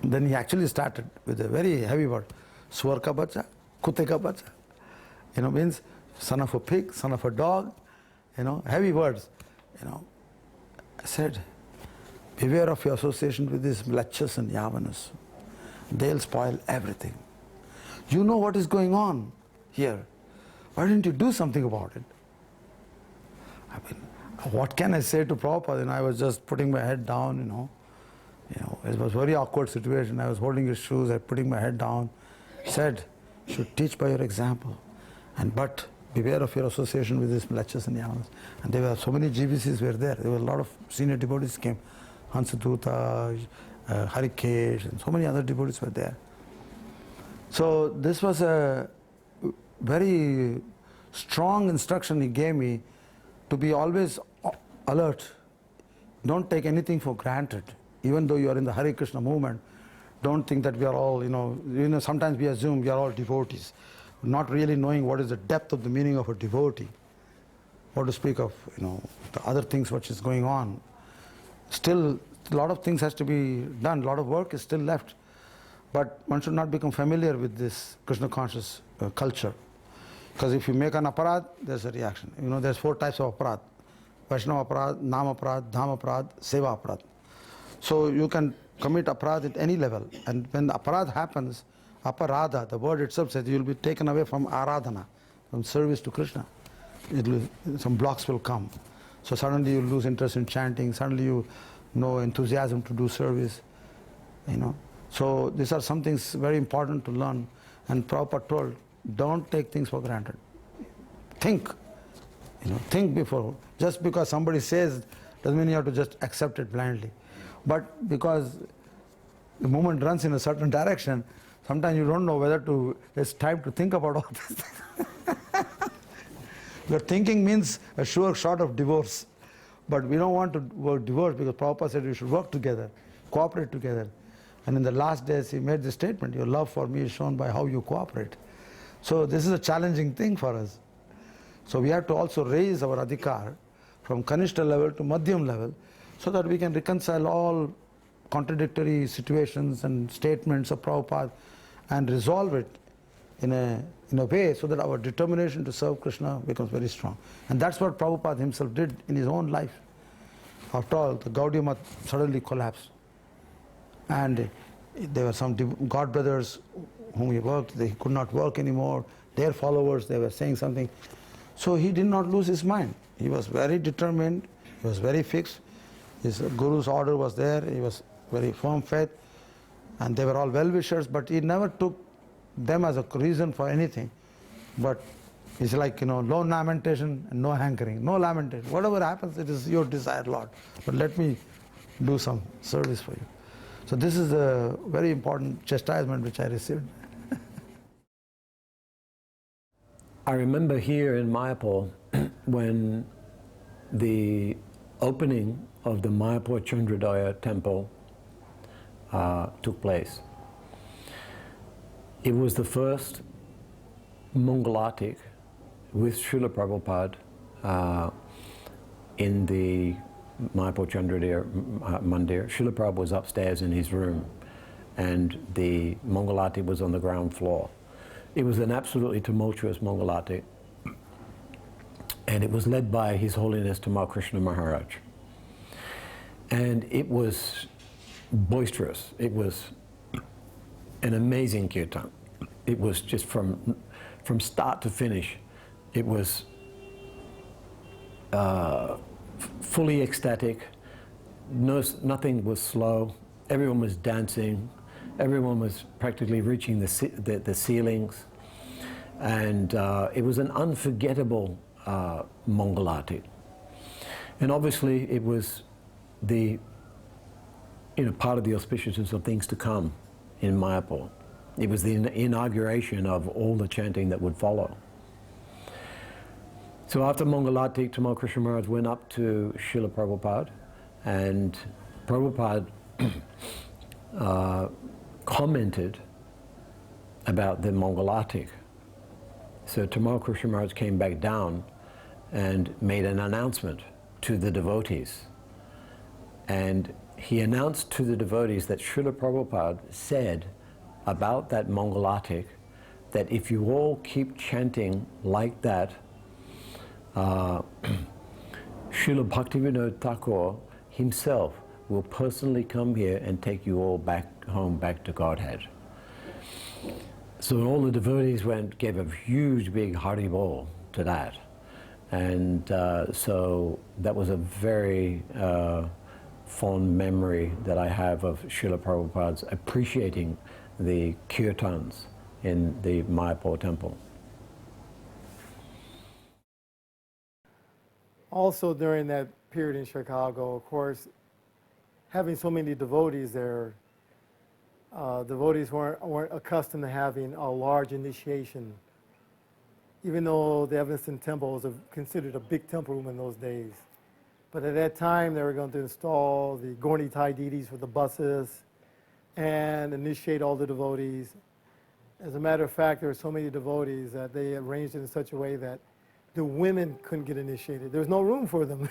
then he actually started with a very heavy word, Swar ka bacha, Kutte ka bacha, you know, means son of a pig, son of a dog, you know, heavy words, you know. I said, beware of your association with these mlechas and yavanas. They'll spoil everything. You know what is going on here. Why didn't you do something about it? I mean, what can I say to Prabhupada? And I was just putting my head down, you know. It was a very awkward situation. I was holding his shoes, I was putting my head down. Said, you should teach by your example. But beware of your association with these mlechas and yavanas. And there were so many GBCs were there. There were a lot of senior devotees came. Hansaduta, Harikesh, and so many other devotees were there. So this was a very strong instruction he gave me to be always alert. Don't take anything for granted. Even though you are in the Hare Krishna movement, don't think that we are all, you know, sometimes we assume we are all devotees, not really knowing what is the depth of the meaning of a devotee, or to speak of, you know, the other things which is going on. Still, a lot of things has to be done, a lot of work is still left. But one should not become familiar with this Krishna conscious culture. Because if you make an aparad, there's a reaction. You know, there's 4 types of aparad. Vaishnava aparad, Nam aparad, Dham aparad, Seva aparad. So you can commit aparad at any level. And when the aparad happens, aparadha, the word itself says you will be taken away from aradhana, from service to Krishna. Some blocks will come. So suddenly you lose interest in chanting, suddenly you no enthusiasm to do service. You know. So these are some things very important to learn. And Prabhupada told, don't take things for granted. Think. You know, think before. Just because somebody says doesn't mean you have to just accept it blindly. But because the movement runs in a certain direction, sometimes you don't know whether to, it's time to think about all this. Your thinking means a sure shot of divorce. But we don't want to work divorce because Prabhupada said we should work together, cooperate together. And in the last days he made this statement, your love for me is shown by how you cooperate. So this is a challenging thing for us. So we have to also raise our adhikar from Kanishta level to Madhyam level so that we can reconcile all contradictory situations and statements of Prabhupada and resolve it in a way so that our determination to serve Krishna becomes very strong. And that's what Prabhupada himself did in his own life. After all, the Gaudiya Math suddenly collapsed. And there were some God brothers whom he worked, they could not work anymore. Their followers, they were saying something. So he did not lose his mind. He was very determined, he was very fixed. His Guru's order was there, he was very firm faith. And they were all well-wishers, but he never took them as a reason for anything. But it's like, you know, no lamentation and no hankering, no lamentation. Whatever happens, it is your desire, Lord. But let me do some service for you. So this is a very important chastisement which I received. I remember here in Mayapur when the opening of the Mayapur Chandrodaya temple took place. It was the first Mangalatik with Srila Prabhupada in the Mayapur Chandrodaya Mandir. Srila Prabhupada was upstairs in his room and the Mangalati was on the ground floor. It was an absolutely tumultuous Mangalati, and it was led by His Holiness Tamal Krishna Maharaj. And it was boisterous. It was an amazing kirtan. It was just from start to finish. It was fully ecstatic. Nothing was slow. Everyone was dancing. Everyone was practically reaching the ceilings. And it was an unforgettable Mangalati. And obviously it was the, part of the auspiciousness of things to come in Mayapur. It was the inauguration of all the chanting that would follow. So after Mangalati, Tamal Krishna Maharaj went up to Srila Prabhupada, and Prabhupada commented about the Mangalatik. So Tamal Krishna Maharaj came back down and made an announcement to the devotees. And he announced to the devotees that Srila Prabhupada said about that Mangalatik that if you all keep chanting like that, Srila Bhaktivinoda Thakur himself will personally come here and take you all back home, back to Godhead. So all the devotees gave a huge big Hari Bol to that. And so that was a very fond memory that I have of Srila Prabhupada's appreciating the kirtans in the Mayapur temple. Also during that period in Chicago, of course, having so many devotees there, devotees weren't accustomed to having a large initiation, even though the Evanston Temple was considered a big temple room in those days. But at that time, they were going to install the Gaurnitai deities for the buses and initiate all the devotees. As a matter of fact, there were so many devotees that they arranged it in such a way that the women couldn't get initiated. There was no room for them.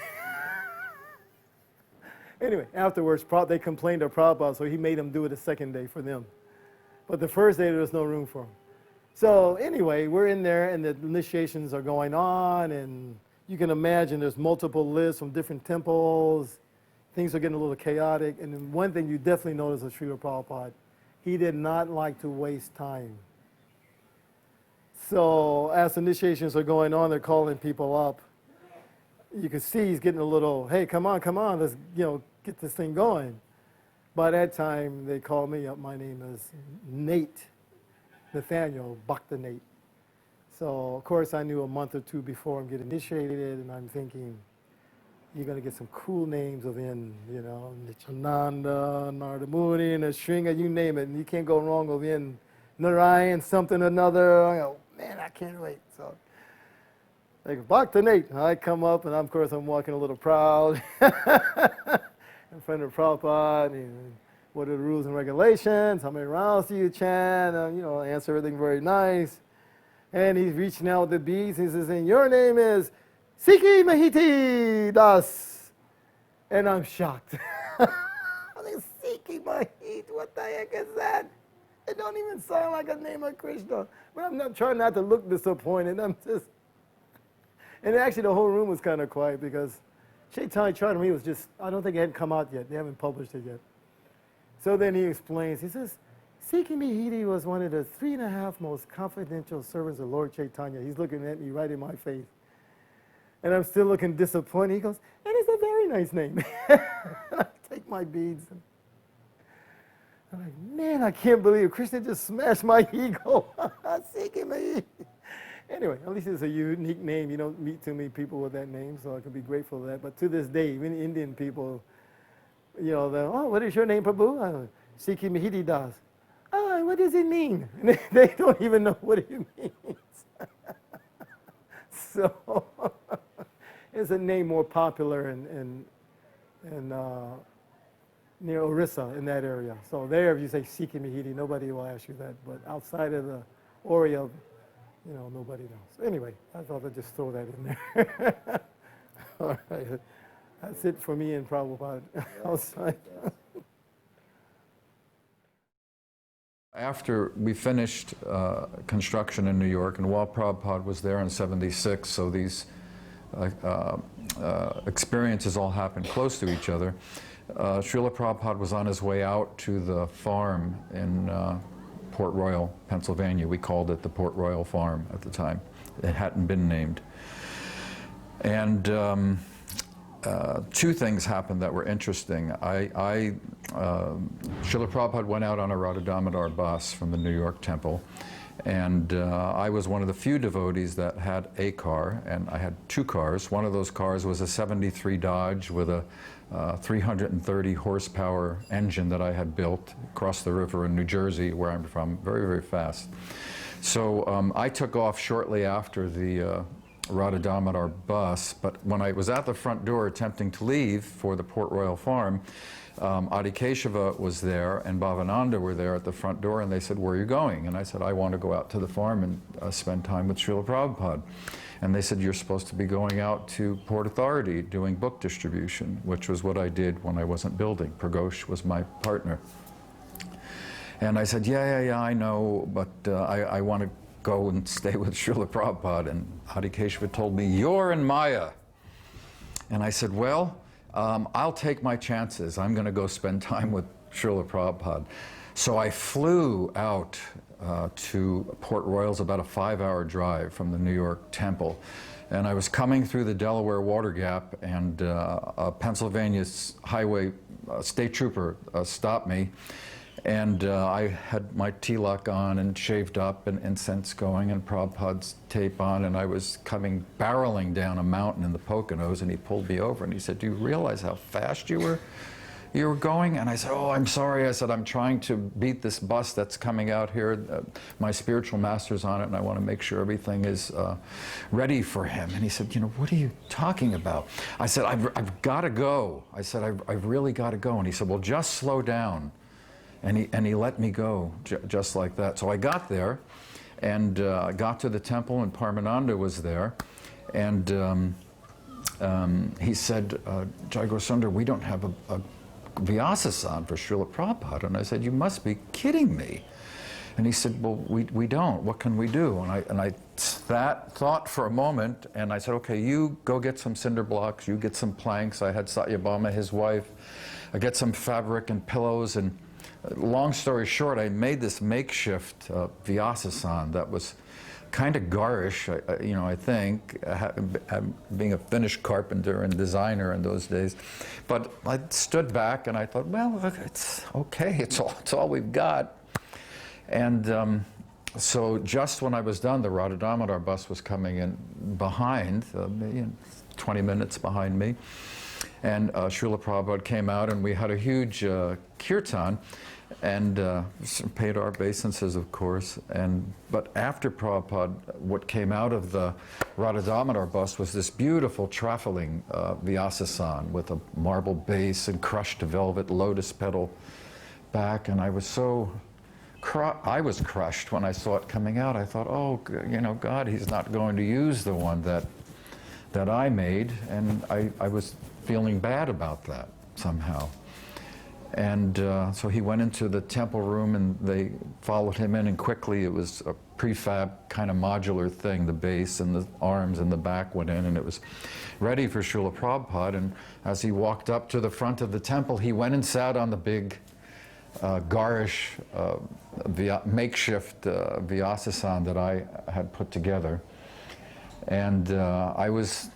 Anyway, afterwards, they complained to Prabhupada, so he made them do it a second day for them. But the first day, there was no room for them. So anyway, we're in there and the initiations are going on, and you can imagine there's multiple lists from different temples. Things are getting a little chaotic. And then one thing you definitely notice with Srila Prabhupada, he did not like to waste time. So as initiations are going on, they're calling people up. You can see he's getting a little, hey, come on, let's get this thing going. By that time, they call me up. My name is Nathaniel Bhakta Nate. So, of course, I knew a month or two before I'm getting initiated, and I'm thinking, you're going to get some cool names within, Nityananda, Nardamuni, Nrsimha, you name it. And you can't go wrong within Narayan, something or another. I go, man, I can't wait. So, like, Bhakta Nate. I come up, and of course, I'm walking a little proud in front of Prabhupada. And what are the rules and regulations? How many rounds do you chant? Answer everything very nice. And he's reaching out with the beads. He says, and your name is Sikhi Mahiti Das. And I'm shocked. I think, Sikhi Mahiti, what the heck is that? It don't even sound like a name of Krishna. But I'm not trying not to look disappointed. And actually the whole room was kind of quiet because Chaitanya Chardamani was just, I don't think it had come out yet. They haven't published it yet. So then he explains, he says, Sikhi Mahiti was one of the 3.5 most confidential servants of Lord Chaitanya. He's looking at me right in my face. And I'm still looking disappointed. He goes, and it's a very nice name. And I take my beads. And I'm like, man, I can't believe Krishna just smashed my ego. Sikhi Mahiti. Anyway, at least it's a unique name. You don't meet too many people with that name, so I can be grateful for that. But to this day, even Indian people, what is your name, Prabhu? Sikhi Mahiti Das. Oh, what does it mean? And they don't even know what it means. So it's a name more popular in near Orissa, in that area. So there, if you say Sikhi Mahiti, nobody will ask you that. But outside of the area, nobody knows. Anyway, I thought I'd just throw that in there. All right. That's it for me and Prabhupada outside. After we finished construction in New York, and while Prabhupada was there in '76, so these experiences all happened close to each other, Srila Prabhupada was on his way out to the farm in Port Royal, Pennsylvania. We called it the Port Royal Farm at the time. It hadn't been named. And two things happened that were interesting. Srila Prabhupada went out on a Radha Damodar bus from the New York temple, and I was one of the few devotees that had a car, and I had two cars. One of those cars was a '73 Dodge with a 330 horsepower engine that I had built across the river in New Jersey, where I'm from, very, very fast. So I took off shortly after the Radha Damodar bus, but when I was at the front door attempting to leave for the Port Royal Farm, Adi Keshava was there and Bhavananda were there at the front door, and they said, where are you going? And I said, I want to go out to the farm and spend time with Srila Prabhupada. And they said, you're supposed to be going out to Port Authority doing book distribution, which was what I did when I wasn't building. Pragosh was my partner. And I said, yeah, I know, but I want to go and stay with Srila Prabhupada. And Adi Keshava told me, you're in Maya. And I said, well, I'll take my chances. I'm going to go spend time with Srila Prabhupada. So I flew out to Port Royal, about a 5-hour drive from the New York temple. And I was coming through the Delaware Water Gap, and a Pennsylvania highway state trooper stopped me. And I had my tilak on and shaved up and incense going and Prabhupada's tape on, and I was coming barreling down a mountain in the Poconos, and he pulled me over and he said, do you realize how fast you were going? And I said, oh, I'm sorry. I said, I'm trying to beat this bus that's coming out here. My spiritual master's on it, and I want to make sure everything is ready for him. And he said, what are you talking about? I said, I've got to go. I said, I've really got to go. And he said, well, just slow down. And he let me go just like that. So I got there and got to the temple, and Parmananda was there. And he said, Jaya Gaursundara, we don't have a Vyasa-san for Srila Prabhupada. And I said, you must be kidding me. And he said, well, we don't. What can we do? And I thought for a moment, and I said, okay, you go get some cinder blocks, you get some planks. I had Satyabhama, his wife. I get some fabric and pillows, and long story short, I made this makeshift Vyasasan that was kind of garish, I think, being a Finnish carpenter and designer in those days. But I stood back and I thought, well, it's okay, it's all we've got. And so just when I was done, the Radha Damodar bus was coming in behind, 20 minutes behind me. And Srila Prabhupada came out, and we had a huge kirtan, and paid our obeisances, of course. But after Prabhupada, what came out of the Radha Damodar bus was this beautiful traveling Vyasasan with a marble base and crushed velvet lotus petal back, and I was so I was crushed when I saw it coming out. I thought, oh, God, he's not going to use the one that I made, and I was feeling bad about that somehow. And so he went into the temple room, and they followed him in, and quickly it was a prefab kind of modular thing. The base and the arms and the back went in, and it was ready for Srila Prabhupada. And as he walked up to the front of the temple, he went and sat on the big garish makeshift Vyasasan that I had put together. And I was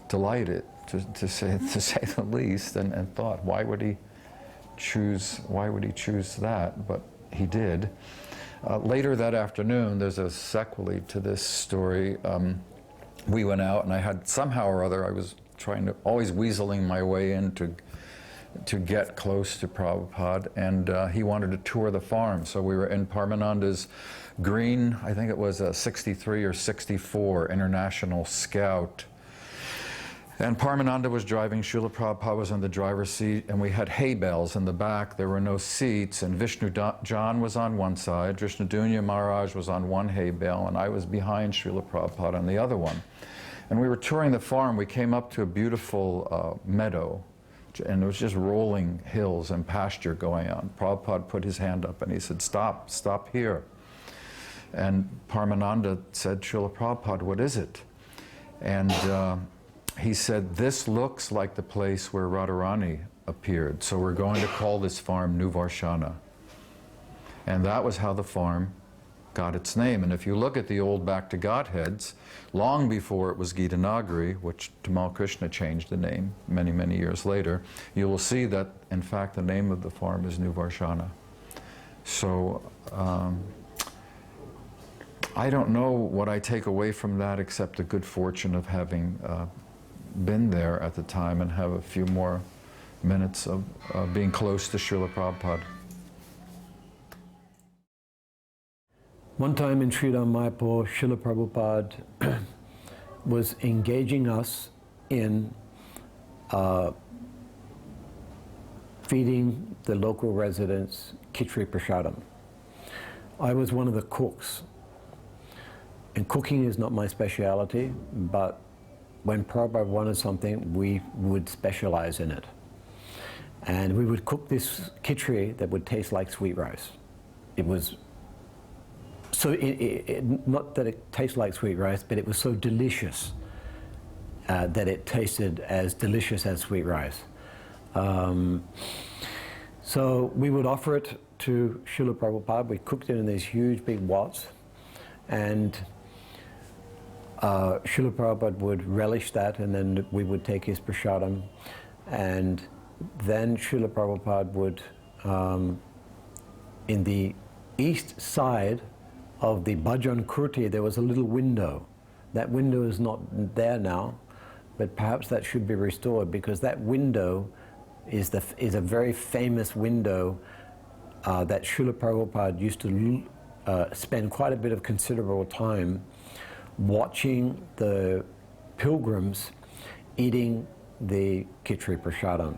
delighted, to say the least, and thought, why would he choose that? But he did. Later that afternoon, there's a sequelae to this story. We went out, and I had somehow or other, I was always weaseling my way in to get close to Prabhupada, and he wanted to tour the farm. So we were in Parmananda's green, I think it was a 63 or 64 International Scout. And Parmananda was driving, Srila Prabhupada was in the driver's seat, and we had hay bales in the back. There were no seats, and Vishnu John was on one side, Drishnadunya Maharaj was on one hay bale, and I was behind Srila Prabhupada on the other one. And we were touring the farm. We came up to a beautiful meadow, and there was just rolling hills and pasture going on. Prabhupada put his hand up and he said, stop here. And Parmananda said, Srila Prabhupada, what is it? And he said, this looks like the place where Radharani appeared, so we're going to call this farm New Varshana. And that was how the farm got its name. And if you look at the old Back to Godheads, long before it was Gita Nagari, which Tamal Krishna changed the name many, many years later, you will see that, in fact, the name of the farm is New Varshana. So I don't know what I take away from that except the good fortune of having been there at the time and have a few more minutes of being close to Srila Prabhupada. One time in Sridham Mayapur, Srila Prabhupada was engaging us in feeding the local residents khichdi prasadam. I was one of the cooks, and cooking is not my speciality, but when Prabhupada wanted something, we would specialize in it. And we would cook this khichdi that would taste like sweet rice. It was so, not that it tastes like sweet rice, but it was so delicious that it tasted as delicious as sweet rice. So we would offer it to Srila Prabhupada. We cooked it in these huge big wots, and Srila Prabhupada would relish that, and then we would take his prasadam, and then Srila Prabhupada would, in the east side of the Bhajan Kurti, there was a little window. That window is not there now, but perhaps that should be restored, because that window is a very famous window that Srila Prabhupada used to spend quite a bit of considerable time watching the pilgrims eating the khichdi prasadam.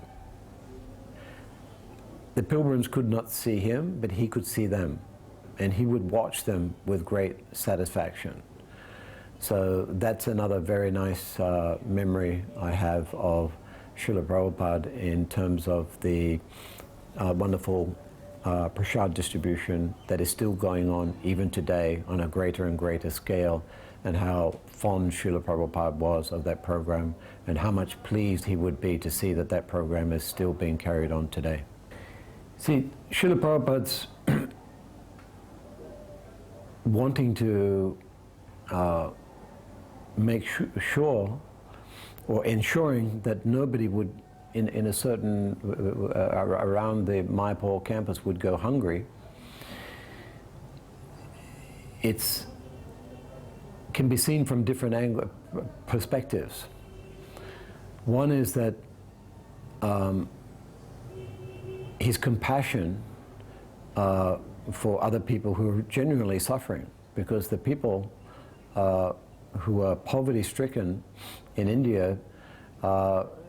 The pilgrims could not see him, but he could see them, and he would watch them with great satisfaction. So that's another very nice memory I have of Srila Prabhupada in terms of the wonderful prasad distribution that is still going on even today on a greater and greater scale, and how fond Srila Prabhupada was of that program, and how much pleased he would be to see that that program is still being carried on today. See, Srila Prabhupada's wanting to make sure, or ensuring that nobody would, in a certain, around the Mayapur campus would go hungry, can be seen from different perspectives. One is that his compassion for other people who are genuinely suffering, because the people who are poverty-stricken in India,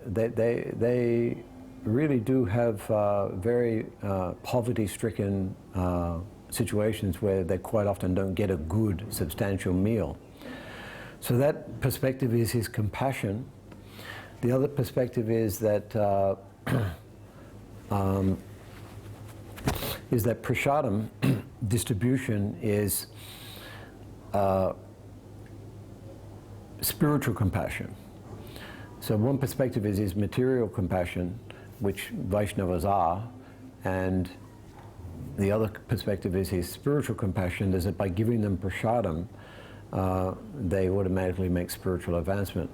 they really do have very poverty-stricken situations where they quite often don't get a good, substantial meal. So that perspective is his compassion. The other perspective is that prasadam distribution is spiritual compassion. So one perspective is his material compassion, which Vaishnavas are, and the other perspective is his spiritual compassion, is that by giving them prasadam, they automatically make spiritual advancement.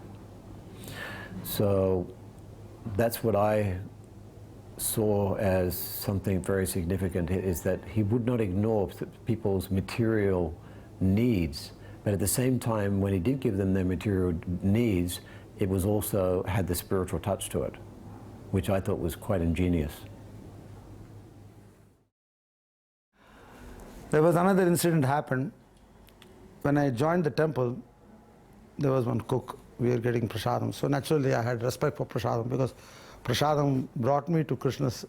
So that's what I saw as something very significant, is that he would not ignore people's material needs, but at the same time, when he did give them their material needs, it was also had the spiritual touch to it, which I thought was quite ingenious. There was another incident happened. When I joined the temple, there was one cook. We were getting prasadam. So naturally I had respect for prasadam, because prasadam brought me to Krishna's,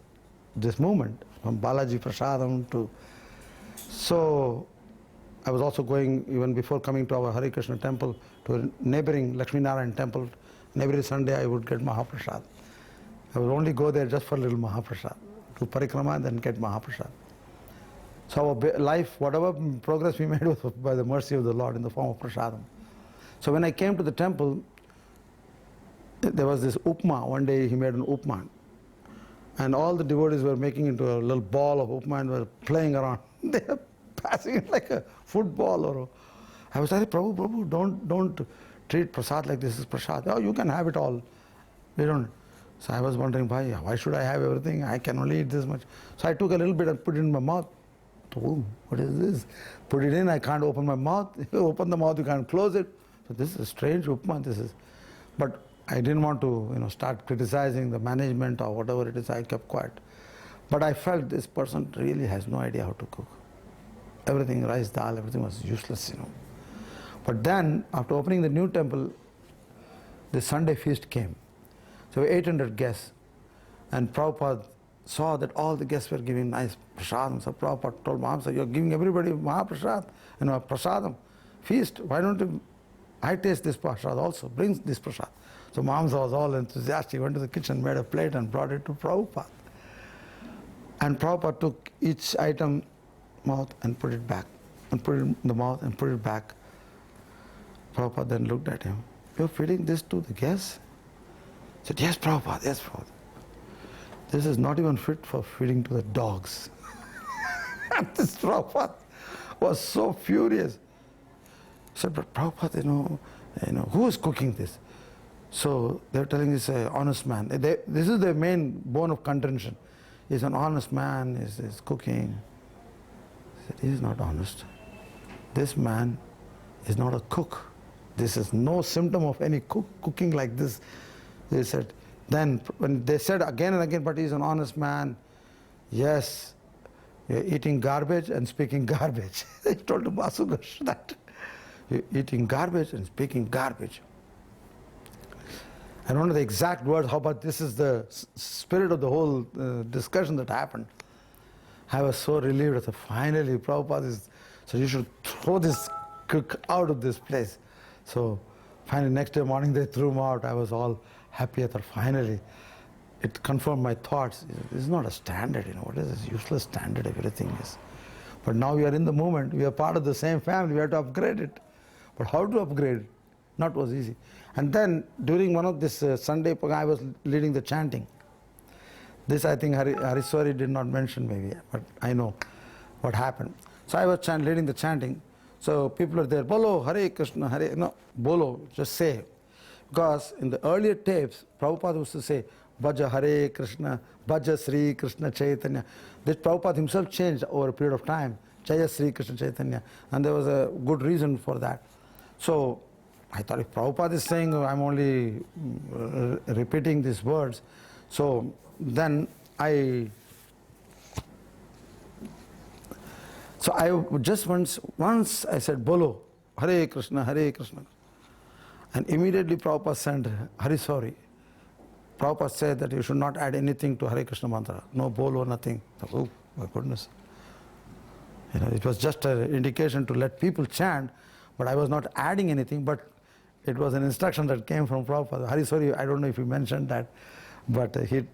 this movement, from Balaji prasadam to... So I was also going, even before coming to our Hare Krishna temple, to a neighboring Lakshmi Narayan temple, and every Sunday I would get Mahaprasad. I would only go there just for a little Mahaprasad, do parikrama and then get Mahaprasad. So our life, whatever progress we made was by the mercy of the Lord in the form of prasadam. So when I came to the temple, there was this upma. One day he made an upma, and all the devotees were making into a little ball of upma and were playing around. They were passing it like a football. Or I was like, Prabhu, don't treat prasad like this is prasad. Oh, you can have it all. They don't. So I was wondering, why should I have everything? I can only eat this much. So I took a little bit and put it in my mouth. Oh, what is this? Put it in, I can't open my mouth. You open the mouth, you can't close it. So this is strange upma, this is. But I didn't want to, start criticizing the management or whatever it is. I kept quiet. But I felt this person really has no idea how to cook. Everything, rice, dal, everything was useless, But then, after opening the new temple, the Sunday feast came. So 800 guests. And Prabhupada saw that all the guests were giving nice prasadam. So Prabhupada told Mahamsa, you're giving everybody Mahaprasad, prasadam, feast. Why don't I taste this prasad also? Bring this prasad. So Mahamsa was all enthusiastic. He went to the kitchen, made a plate and brought it to Prabhupada. And Prabhupada took each item mouth and put it back, and put it in the mouth and put it back. Prabhupada then looked at him. You're feeding this to the guests? He said, yes, Prabhupada, yes, Prabhupada. This is not even fit for feeding to the dogs. And this Prabhupada was so furious. He said, but Prabhupada, who is cooking this? So they're telling this honest man. This is their main bone of contention. He's an honest man, he's cooking. He said, he is not honest. This man is not a cook. This is no symptom of any cooking like this. They said, then when they said again and again, but he's an honest man, yes, you're eating garbage and speaking garbage. They told to Basugash that. You're eating garbage and speaking garbage. I don't know the exact words, but this is the spirit of the whole discussion that happened. I was so relieved that finally Prabhupada so you should throw this cook out of this place. So finally next day morning they threw him out. I was all happy that finally it confirmed my thoughts. This is not a standard, what is this useless standard everything is. But now we are in the moment, we are part of the same family, we have to upgrade it. But how to upgrade it? Not was easy. And then during one of this Sunday program, I was leading the chanting. This I think Hariswari did not mention maybe, but I know what happened. So I was leading the chanting. So people are there, Bolo, Hare Krishna, Hare, no, Bolo, just say. Because in the earlier tapes, Prabhupada used to say, Bhaja Hare Krishna, Bhaja Sri Krishna Chaitanya. This Prabhupada himself changed over a period of time, Jaya Sri Krishna Chaitanya. And there was a good reason for that. So I thought if Prabhupada is saying, I'm only repeating these words, so then I just once I said, Bolo, Hare Krishna, Hare Krishna. And immediately Prabhupada sent Hariswari. Prabhupada said that you should not add anything to Hare Krishna mantra. No bolo, nothing. Oh, my goodness. It was just an indication to let people chant, but I was not adding anything, but it was an instruction that came from Prabhupada. Hariswari, I don't know if he mentioned that, but he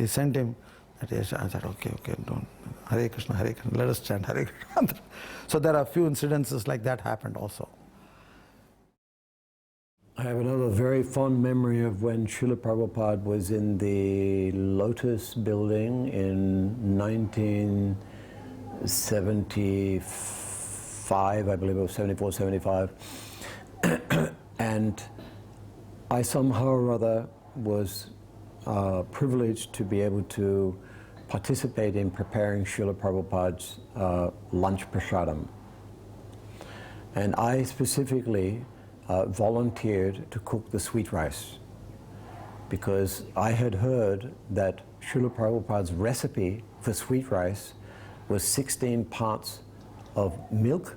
sent him. I said, okay, don't. Hare Krishna, let us chant Hare Krishna. So there are a few incidences like that happened also. I have another very fond memory of when Srila Prabhupada was in the Lotus building in 1975, I believe it was 74, 75. And I somehow or other was privileged to be able to participate in preparing Srila Prabhupada's lunch prasadam. And I specifically volunteered to cook the sweet rice because I had heard that Srila Prabhupada's recipe for sweet rice was 16 parts of milk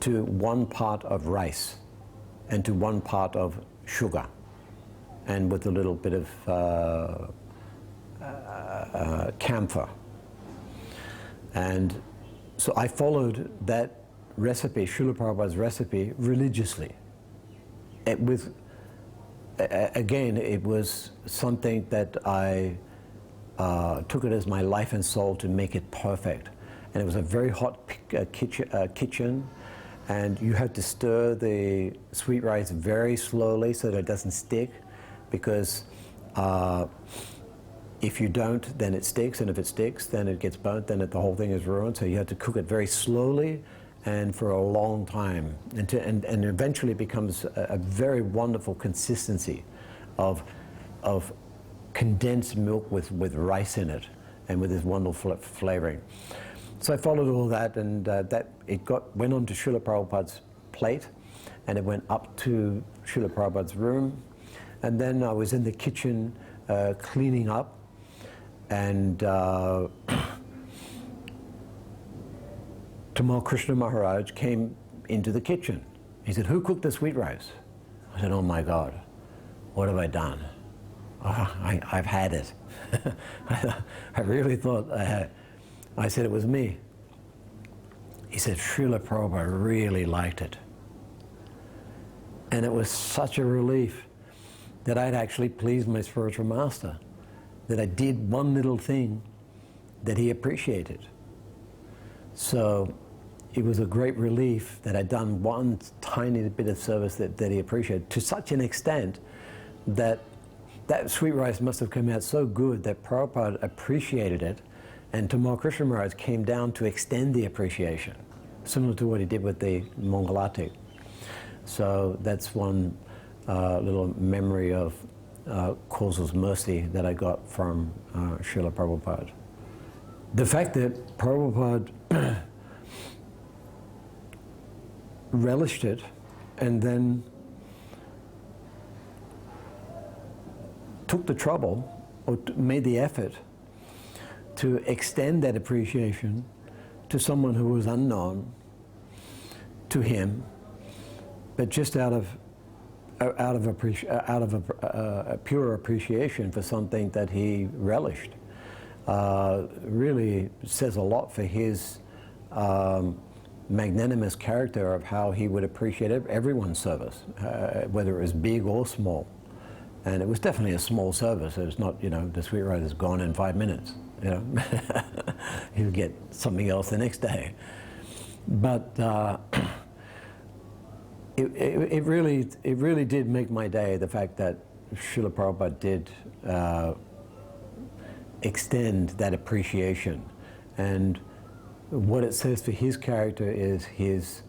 to 1 part of rice and to 1 part of sugar, and with a little bit of camphor. And so I followed that recipe, Srila Prabhupada's recipe, religiously. Again, it was something that I took it as my life and soul to make it perfect. And it was a very hot kitchen, and you had to stir the sweet rice very slowly so that it doesn't stick, because if you don't, then it sticks, and if it sticks, then it gets burnt, then the whole thing is ruined. So you had to cook it very slowly and for a long time, and eventually it becomes a very wonderful consistency of condensed milk with rice in it, and with this wonderful flavoring. So I followed all that, and went on to Srila Prabhupada's plate, and it went up to Srila Prabhupada's room, and then I was in the kitchen cleaning up, and Tamal Krishna Maharaj came into the kitchen. He said, "Who cooked the sweet rice?" I said, "Oh my God, what have I done? Oh, I've had it." I really thought I had. I said, "It was me." He said, "Srila Prabhupada really liked it." And it was such a relief that I'd actually pleased my spiritual master, that I did one little thing that he appreciated. So it was a great relief that I'd done one tiny bit of service that he appreciated, to such an extent that that sweet rice must have come out so good that Prabhupada appreciated it, and Tamal Krishna Maharaj came down to extend the appreciation, similar to what he did with the Mangalati. So that's one little memory of causeless mercy that I got from Srila Prabhupada. The fact that Prabhupada relished it and then took the trouble, or made the effort to extend that appreciation to someone who was unknown to him, but just out of a pure appreciation for something that he relished, really says a lot for his magnanimous character of how he would appreciate everyone's service, whether it was big or small. And it was definitely a small service. It was not, the sweet ride is gone in 5 minutes. He'll get something else the next day. But it really did make my day, the fact that Srila Prabhupada did extend that appreciation. And what it says for his character is his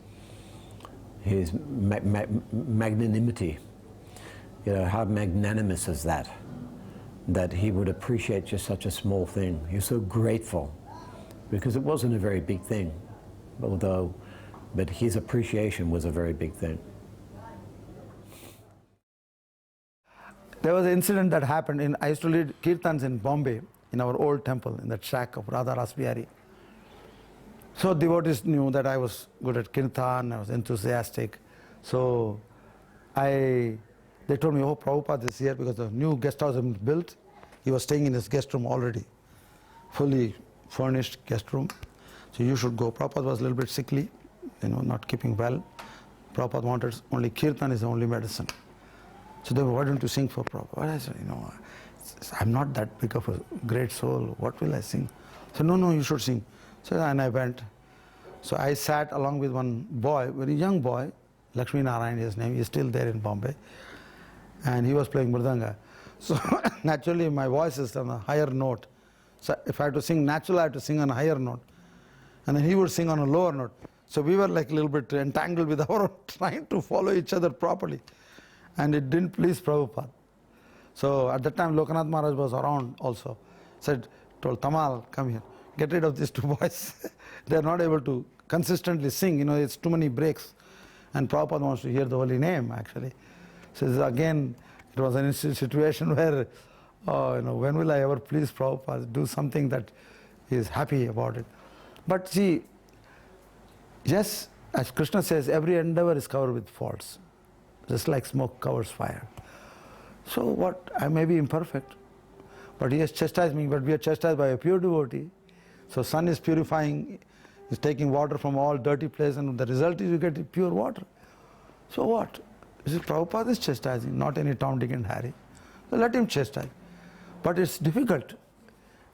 magnanimity. How magnanimous is that? That he would appreciate just such a small thing. He was so grateful, because it wasn't a very big thing, but his appreciation was a very big thing. There was an incident that happened I used to lead kirtans in Bombay, in our old temple, in that shack of Radha Rasbihari. So devotees knew that I was good at kirtan, I was enthusiastic. So they told me, oh, Prabhupada is here because the new guest house had been built. He was staying in his guest room already, fully furnished guest room. So you should go. Prabhupada was a little bit sickly, not keeping well. Prabhupada wanted only kirtan is the only medicine. So they were, why don't you sing for Prabhupada? I said, I'm not that big of a great soul. What will I sing? So no, you should sing. So and I went. So I sat along with one boy, very young boy, Lakshmi Narayan, his name. He's still there in Bombay. And he was playing mridanga. So naturally my voice is on a higher note. So if I had to sing natural, I had to sing on a higher note. And then he would sing on a lower note. So we were like a little bit entangled with our trying to follow each other properly. And it didn't please Prabhupada. So at that time Lokanath Maharaj was around also. Told Tamal, come here, get rid of these two boys. They're not able to consistently sing, it's too many breaks. And Prabhupada wants to hear the holy name actually. So again, it was a situation where, when will I ever please Prabhupada, do something that he is happy about it. But see, yes, as Krishna says, every endeavor is covered with faults, just like smoke covers fire. So what, I may be imperfect, but he has chastised me, but we are chastised by a pure devotee. So sun is purifying, is taking water from all dirty places, and the result is you get pure water. So what? This is Prabhupada is chastising, not any Tom, Dick and Harry. So let him chastise. But it's difficult.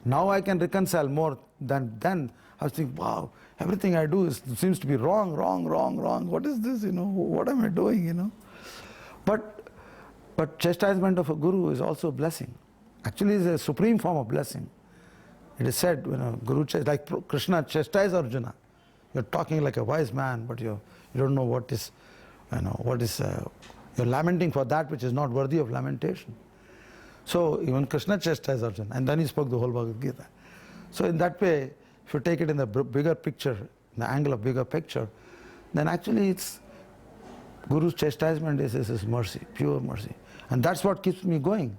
Now I can reconcile more than then. I was thinking, wow, everything I do seems to be wrong. What is this, what am I doing, But chastisement of a guru is also a blessing. Actually, it's a supreme form of blessing. It is said, when a guru, like Krishna chastised Arjuna, you're talking like a wise man, but you don't know what is, you're lamenting for that which is not worthy of lamentation. So even Krishna chastised Arjuna, and then he spoke the whole Bhagavad Gita. So in that way, if you take it in the bigger picture, the angle of bigger picture, then actually it's Guru's chastisement is mercy, pure mercy. And that's what keeps me going.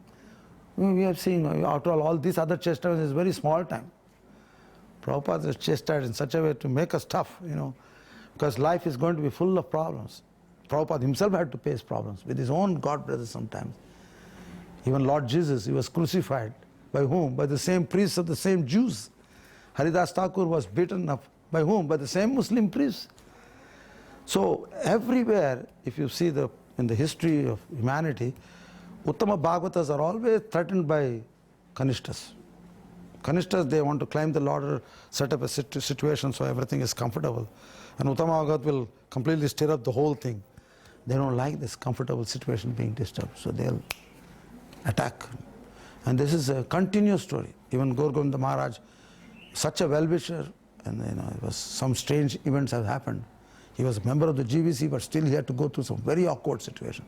We have seen, after all these other chastisements is very small time. Prabhupada is chastised in such a way to make us tough, because life is going to be full of problems. Prabhupada himself had to face problems with his own God brothers sometimes. Even Lord Jesus, he was crucified. By whom? By the same priests of the same Jews. Haridas Thakur was beaten up. By whom? By the same Muslim priests. So everywhere, if you see in the history of humanity, Uttama Bhagavatas are always threatened by Kanishtas. Kanishtas, they want to climb the ladder, set up a situation so everything is comfortable. And Uttama Bhagavat will completely stir up the whole thing. They don't like this comfortable situation being disturbed, so they'll attack. And this is a continuous story. Even Gaursundara Maharaj, such a well-wisher, and it was some strange events have happened. He was a member of the GVC, but still he had to go through some very awkward situation.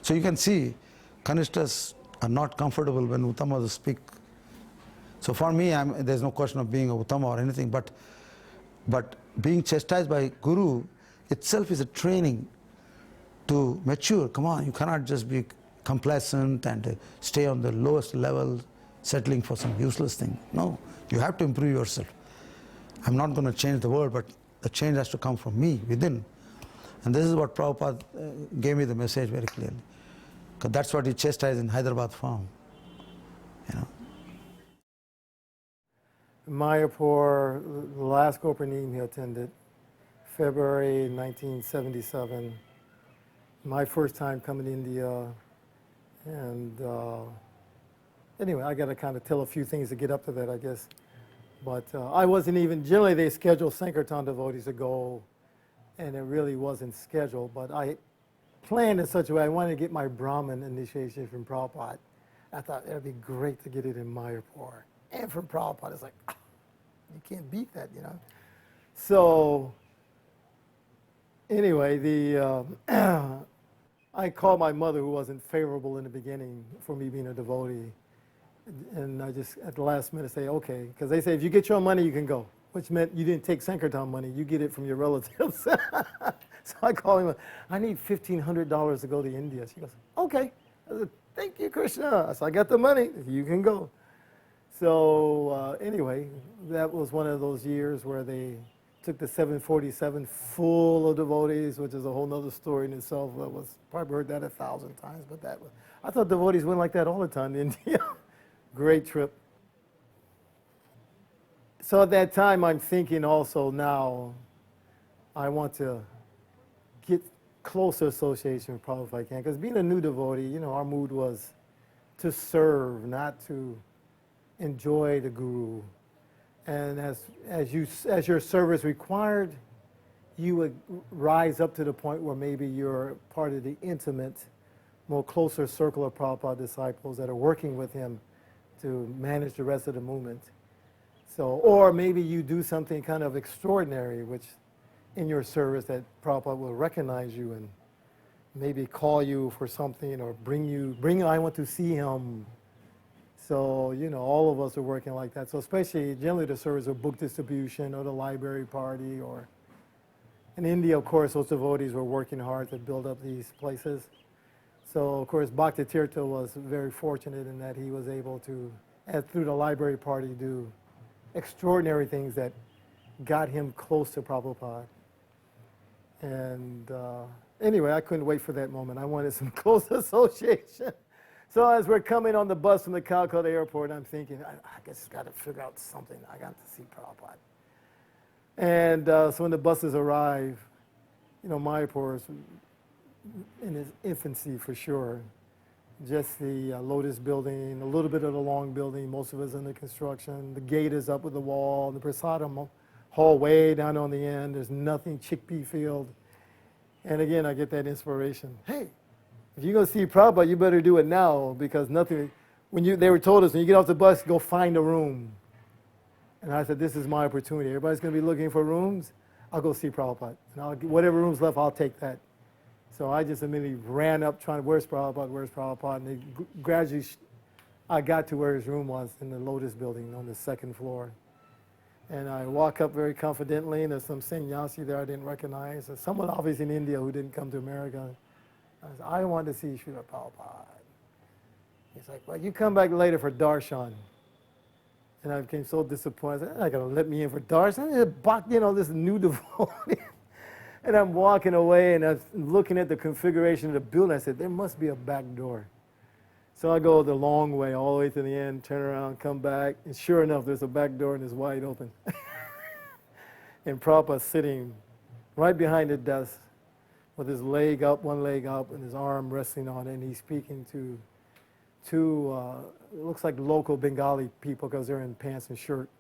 So you can see, Kanishtas are not comfortable when Uttamas speak. So for me, there's no question of being a Uttama or anything, but being chastised by Guru itself is a training to mature. Come on, you cannot just be complacent and stay on the lowest level, settling for some useless thing. No, you have to improve yourself. I'm not going to change the world, but the change has to come from me, within. And this is what Prabhupada gave me the message very clearly. Because that's what he chastised in Hyderabad farm. Mayapur, the last Gopanim he attended, February 1977. My first time coming to India, And anyway, I got to kind of tell a few things to get up to that, I guess. But I wasn't even, generally they schedule Sankirtan devotees to go, and it really wasn't scheduled. But I planned in such a way, I wanted to get my Brahmin initiation from Prabhupada. I thought it would be great to get it in Mayapur. And from Prabhupada, it's like, you can't beat that, you know. So anyway, I called my mother, who wasn't favorable in the beginning for me being a devotee. And I just, at the last minute, say, okay. Because they say, if you get your own money, you can go. Which meant you didn't take Sankirtan money. You get it from your relatives. So I called him, I need $1,500 to go to India. She goes, okay. I said, thank you, Krishna. So I got the money. You can go. So anyway, that was one of those years where they took the 747 full of devotees, which is a whole other story in itself. That was, probably heard that 1,000 times, but that was, I thought devotees went like that all the time in India. Great trip. So at that time, I'm thinking also now, I want to get closer association with Prabhupada if I can. Because being a new devotee, you know, our mood was to serve, not to enjoy the Guru. And as your service required, you would rise up to the point where maybe you're part of the intimate, more closer circle of Prabhupada disciples that are working with him to manage the rest of the movement. So, or maybe you do something kind of extraordinary, which in your service that Prabhupada will recognize you and maybe call you for something or I want to see him. So, you know, all of us are working like that. So especially generally the service of book distribution or the library party, or in India, of course, those devotees were working hard to build up these places. So, of course, Bhakti Tirtha was very fortunate in that he was able to, through the library party, do extraordinary things that got him close to Prabhupada. And anyway, I couldn't wait for that moment. I wanted some close association. So as we're coming on the bus from the Calcutta airport, I'm thinking, I guess I've got to figure out something. I got to see Prabhupada. And so when the buses arrive, you know, Mayapur is in its infancy for sure. Just the Lotus building, a little bit of the Long building, most of it's under construction. The gate is up with the wall, the Prasadam hall way down on the end. There's nothing, chickpea field. And again, I get that inspiration. Hey, if you're going to see Prabhupada, you better do it now, because nothing, they were told us, when you get off the bus, go find a room. And I said, this is my opportunity. Everybody's going to be looking for rooms. I'll go see Prabhupada. And whatever room's left, I'll take that. So I just immediately ran up trying, where's Prabhupada, where's Prabhupada? And gradually, I got to where his room was in the Lotus building on the second floor. And I walk up very confidently, and there's some sannyasi there I didn't recognize. There's someone obviously in India who didn't come to America. I said, I want to see Srila Prabhupada. He's like, well, you come back later for darshan. And I became so disappointed. I said, they're not going to let me in for darshan. You know, this new devotee. And I'm walking away, and I'm looking at the configuration of the building. I said, there must be a back door. So I go the long way, all the way to the end, turn around, come back, and sure enough, there's a back door, and it's wide open. And Prabhupada sitting right behind the desk with his leg up, one leg up, and his arm resting on it, and he's speaking to two, it looks like local Bengali people because they're in pants and shirt.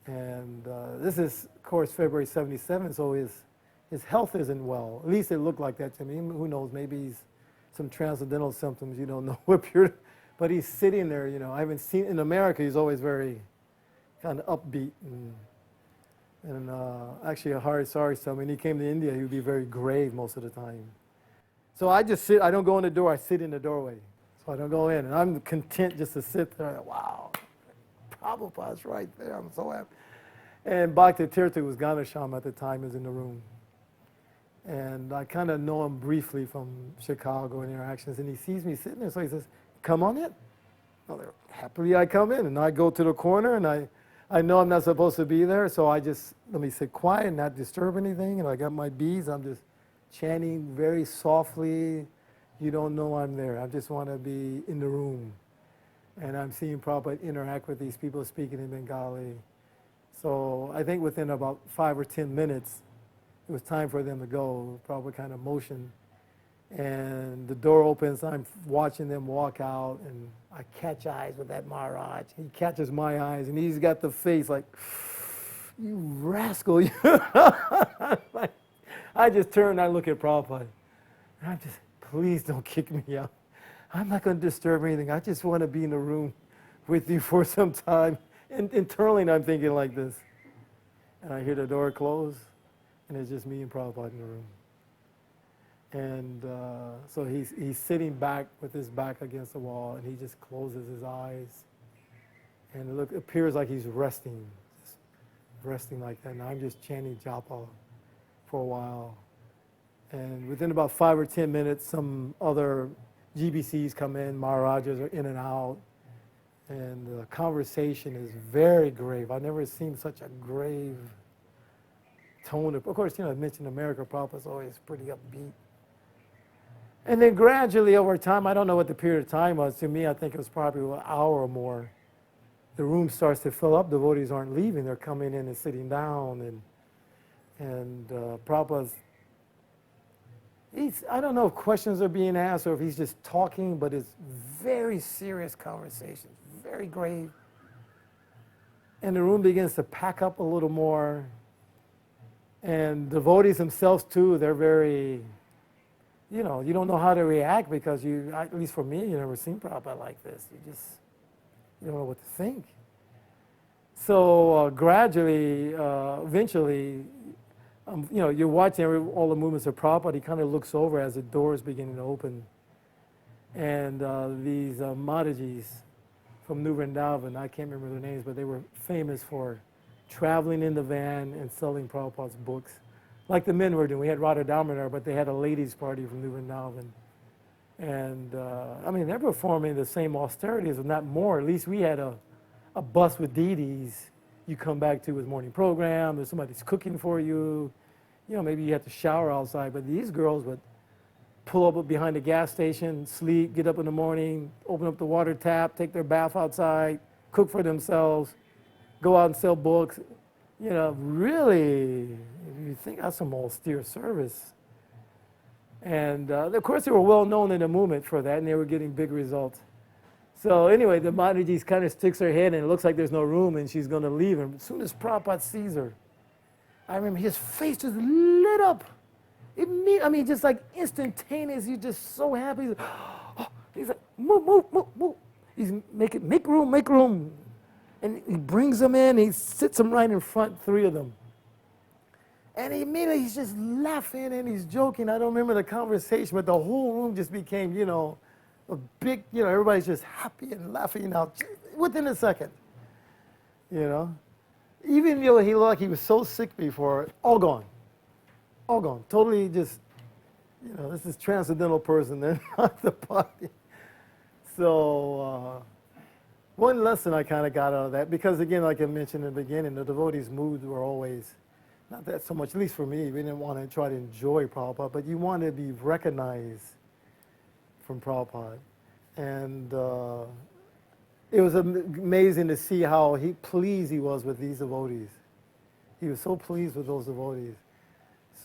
And this is, of course, February 77, so his health isn't well. At least it looked like that to me. Who knows, maybe he's some transcendental symptoms, you don't know what pure, but he's sitting there, you know. I haven't seen, in America, he's always very kind of upbeat. And actually, a hard sorry, so when he came to India, he would be very grave most of the time. So I just sit, I don't go in the door, I sit in the doorway. So I don't go in, and I'm content just to sit there. Wow, Prabhupada's right there, I'm so happy. And Bhakti Tirtha, who was Ganesham at the time, is in the room. And I kind of know him briefly from Chicago and interactions, and he sees me sitting there, so he says, come on in. Well, happily I come in, and I go to the corner, and I know I'm not supposed to be there, so I just, let me sit quiet, not disturb anything, and I got my beads, I'm just chanting very softly, you don't know I'm there, I just want to be in the room. And I'm seeing Prabhupada interact with these people speaking in Bengali. So I think within about 5 or 10 minutes, it was time for them to go. Prabhupada kind of motioned. And the door opens, I'm watching them walk out, and I catch eyes with that Maharaj. He catches my eyes, and he's got the face like, you rascal. I just turn and I look at Prabhupada. And I'm just, please don't kick me out. I'm not going to disturb anything. I just want to be in the room with you for some time. And internally, I'm thinking like this. And I hear the door close, and it's just me and Prabhupada in the room. And so he's sitting back with his back against the wall, and he just closes his eyes. And it appears like he's resting, just resting like that. And I'm just chanting japa for a while. And within about 5 or 10 minutes, some other GBCs come in, Maharajas are in and out. And the conversation is very grave. I've never seen such a grave tone. Of course, I mentioned America, Prabhupada's always pretty upbeat. And then gradually over time, I don't know what the period of time was. To me, I think it was probably an hour or more. The room starts to fill up. Devotees aren't leaving. They're coming in and sitting down. And Prabhupada's, I don't know if questions are being asked or if he's just talking, but it's very serious conversation, very grave. And the room begins to pack up a little more. And devotees themselves, too, they're very, you don't know how to react because at least for me, you never seen Prabhupada like this. You don't know what to think. So gradually, eventually, you're watching all the movements of Prabhupada. He kind of looks over as the doors beginning to open. And these Madhajis from New Vrindavan, I can't remember their names, but they were famous for traveling in the van and selling Prabhupada's books. Like the men were doing. We had Radha Damodar, but they had a ladies' party from New Vrindavan. And they're performing the same austerities, if not more. At least we had a bus with deities you come back to with morning program. There's somebody's cooking for you. Maybe you have to shower outside. But these girls would pull up behind the gas station, sleep, get up in the morning, open up the water tap, take their bath outside, cook for themselves, go out and sell books. Really, if you think that's some austere service. And of course, they were well known in the movement for that, and they were getting big results. So anyway, the Mataji kind of sticks her head, and it looks like there's no room, and she's going to leave. And as soon as Prabhupada sees her, I remember his face just lit up. Just like instantaneous. He's just so happy. He's like, move. He's make room. And he brings them in, he sits them right in front, 3 of them. And immediately he's just laughing and he's joking. I don't remember the conversation, but the whole room just became, a big, everybody's just happy and laughing out within a second. Even though he looked like he was so sick before, all gone. Totally just, this is transcendental person, they're not the body. So, one lesson I kind of got out of that, because again, like I mentioned in the beginning, the devotees' moods were always, not that so much, at least for me, we didn't want to try to enjoy Prabhupada, but you wanted to be recognized from Prabhupada. And it was amazing to see how pleased he was with these devotees. He was so pleased with those devotees.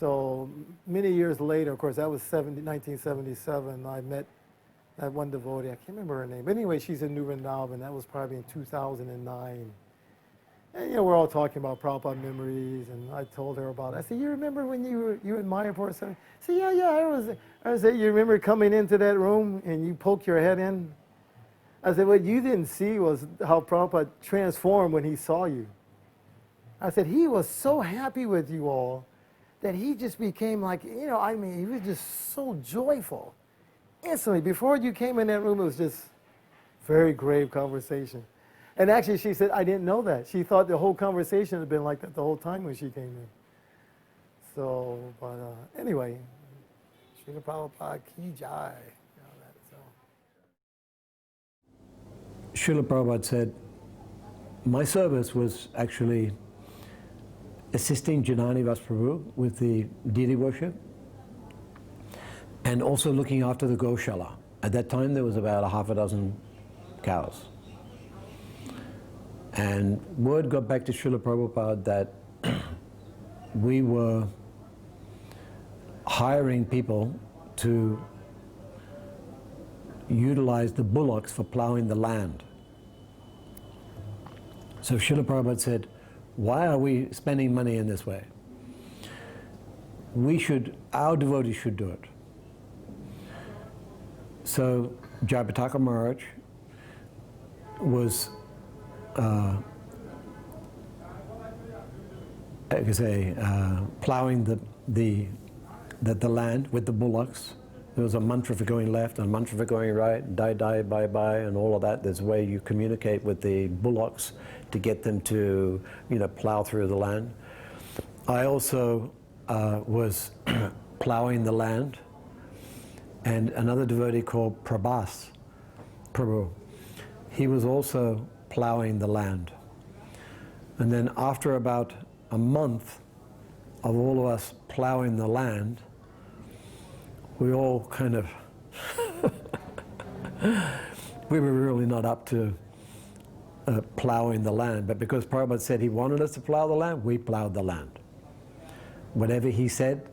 So many years later, of course, that was 1977, I met that one devotee, I can't remember her name. But anyway, she's in New Vrindavan. That was probably in 2009. And we're all talking about Prabhupada memories, and I told her about it. I said, you remember when you in Mayapur? I said, yeah, I said, you remember coming into that room and you poke your head in? I said, what you didn't see was how Prabhupada transformed when he saw you. I said, he was so happy with you all that he just became like, he was just so joyful. Instantly, before you came in that room, it was just very grave conversation. And actually, she said, I didn't know that. She thought the whole conversation had been like that the whole time when she came in. So, but anyway, Srila Prabhupada ki jai. Srila Prabhupada said, my service was actually assisting Janani Vasprabhu with the deity worship, and also looking after the Gaushala. At that time, there was about 6 cows. And word got back to Srila Prabhupada that we were hiring people to utilize the bullocks for plowing the land. So Srila Prabhupada said, why are we spending money in this way? Our devotees should do it. So Jaya Maharaj was, plowing the land with the bullocks. There was a mantra for going left and a mantra for going right, die, die, bye, bye, and all of that. There's a way you communicate with the bullocks to get them to, plow through the land. I also was plowing the land, and another devotee called Prabhu, he was also plowing the land. And then after about a month of all of us plowing the land, we all kind of, we were really not up to plowing the land, but because Prabhupada said he wanted us to plow the land, we plowed the land. Whatever he said,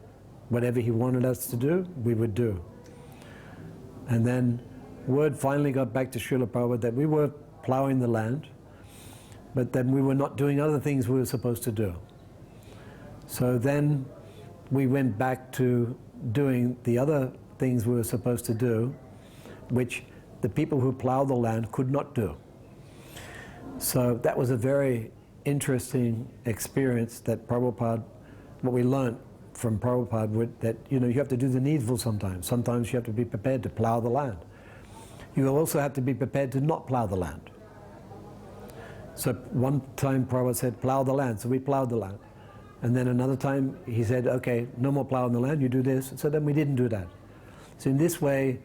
whatever he wanted us to do, we would do. And then word finally got back to Srila Prabhupada that we were plowing the land, but then we were not doing other things we were supposed to do. So then we went back to doing the other things we were supposed to do, which the people who plowed the land could not do. So that was a very interesting experience that Prabhupada, what we learned from Prabhupada, that you have to do the needful sometimes. Sometimes you have to be prepared to plow the land. You also have to be prepared to not plow the land. So one time Prabhupada said, plow the land, so we plowed the land. And then another time he said, okay, no more plowing the land, you do this. So then we didn't do that. So in this way,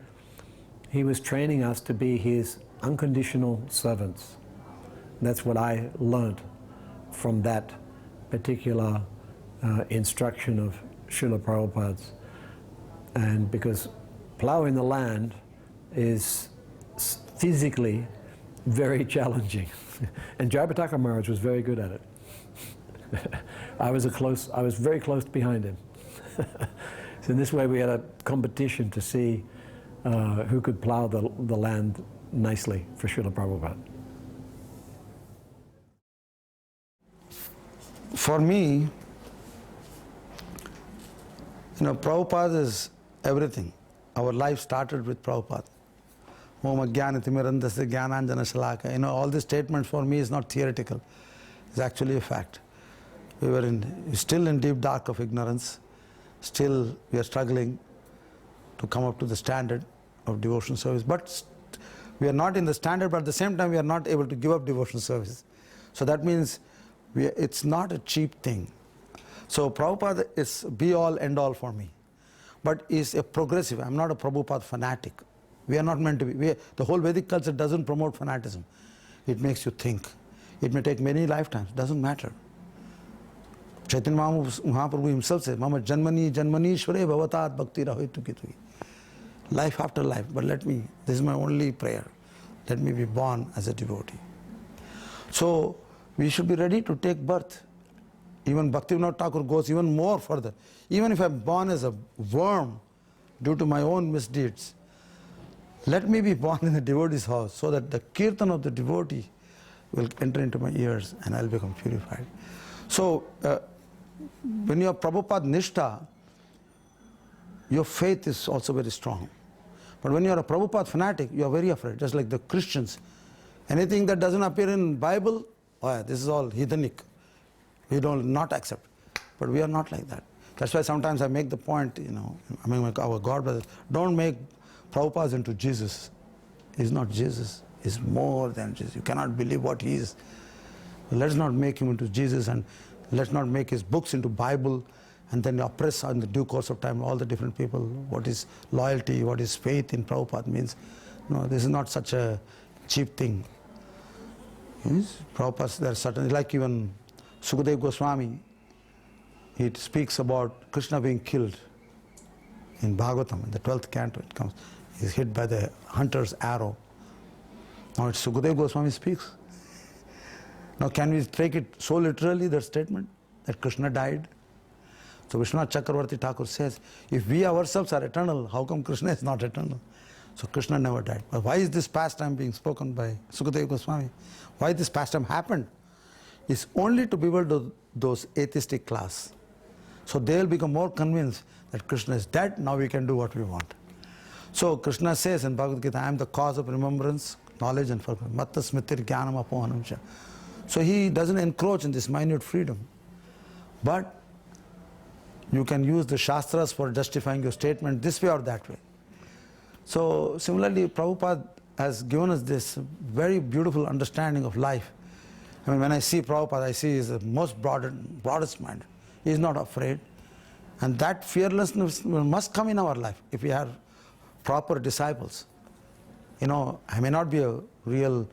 he was training us to be his unconditional servants. That's what I learned from that particular instruction of Srila Prabhupada's. And because plowing the land is physically very challenging. And Jaya Maharaj was very good at it. I was very close behind him. So in this way we had a competition to see who could plow the land nicely for Srila Prabhupada. For me, Prabhupada is everything. Our life started with Prabhupada. Om Ajnanatimirandasya Jnananjana Shalaka. All these statements for me is not theoretical. It's actually a fact. We were still in deep dark of ignorance. Still we are struggling to come up to the standard of devotion service. But we are not in the standard, but at the same time we are not able to give up devotion service. So that means it's not a cheap thing. So Prabhupada is be all end all for me. But is a progressive. I'm not a Prabhupada fanatic. We are not meant to be. The whole Vedic culture doesn't promote fanaticism. It makes you think. It may take many lifetimes. Doesn't matter. Chaitanya Mahaprabhu himself says, Mama Janmani Janmanishware Bhavatat Bhakti Rahoitu Kitui. Life after life. But this is my only prayer. Let me be born as a devotee. So we should be ready to take birth. Even Bhaktivinoda Thakur goes even more further. Even if I'm born as a worm due to my own misdeeds, let me be born in the devotee's house so that the kirtan of the devotee will enter into my ears and I'll become purified. So when you are Prabhupada Nishtha, your faith is also very strong. But when you are a Prabhupada fanatic, you are very afraid, just like the Christians. Anything that doesn't appear in Bible, oh yeah, this is all heathenic. We don't not accept. But we are not like that. That's why sometimes I make the point, our God brothers, don't make Prabhupada into Jesus. He's not Jesus. He's more than Jesus. You cannot believe what he is. Let's not make him into Jesus, and let's not make his books into Bible and then oppress in the due course of time all the different people. What is loyalty, what is faith in Prabhupada means. No, this is not such a cheap thing. Yes? Prabhupada, there are certain, like even Sukadeva Goswami, he speaks about Krishna being killed in Bhagavatam, in the 12th canto it comes. He's hit by the hunter's arrow. Now it's Sukadeva Goswami speaks. Now can we take it so literally, that statement, that Krishna died? So Vishwanath Chakravarti Thakur says, if we ourselves are eternal, how come Krishna is not eternal? So Krishna never died. But why is this pastime being spoken by Sukadeva Goswami? Why this pastime happened? Is only to bewilder those atheistic class. So they will become more convinced that Krishna is dead, now we can do what we want. So Krishna says in Bhagavad Gita, I am the cause of remembrance, knowledge and forgiveness. Matta smritir jnanam apohanamcha. So he doesn't encroach in this minute freedom. But you can use the Shastras for justifying your statement this way or that way. So similarly, Prabhupada has given us this very beautiful understanding of life. I mean, when I see Prabhupada, I see he's the most broadest mind. He is not afraid. And that fearlessness must come in our life if we have proper disciples. You know, I may not be a real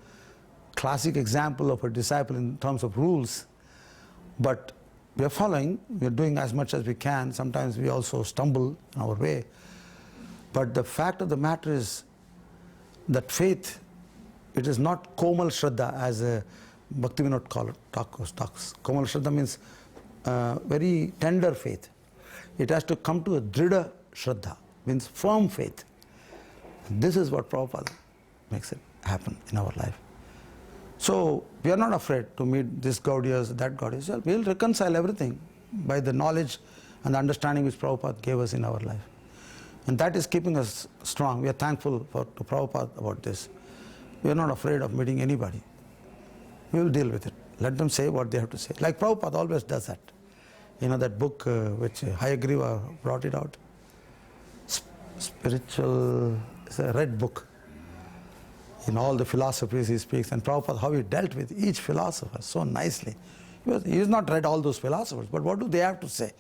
classic example of a disciple in terms of rules, but we are following, we are doing as much as we can. Sometimes we also stumble in our way. But the fact of the matter is that faith, it is not Komal Shraddha as a Bhaktivinoda talks. Komal Shraddha means very tender faith. It has to come to a Drida Shraddha, means firm faith. And this is what Prabhupada makes it happen in our life. So we are not afraid to meet this Gaudiyas, that Gaudiyas. We will reconcile everything by the knowledge and the understanding which Prabhupada gave us in our life. And that is keeping us strong. We are thankful to Prabhupada about this. We are not afraid of meeting anybody. We will deal with it. Let them say what they have to say. Like Prabhupada always does that. You know that book which Hayagriva brought it out? Spiritual, it's a red book. In all the philosophies he speaks, and Prabhupada, how he dealt with each philosopher so nicely. He has not read all those philosophers, but what do they have to say?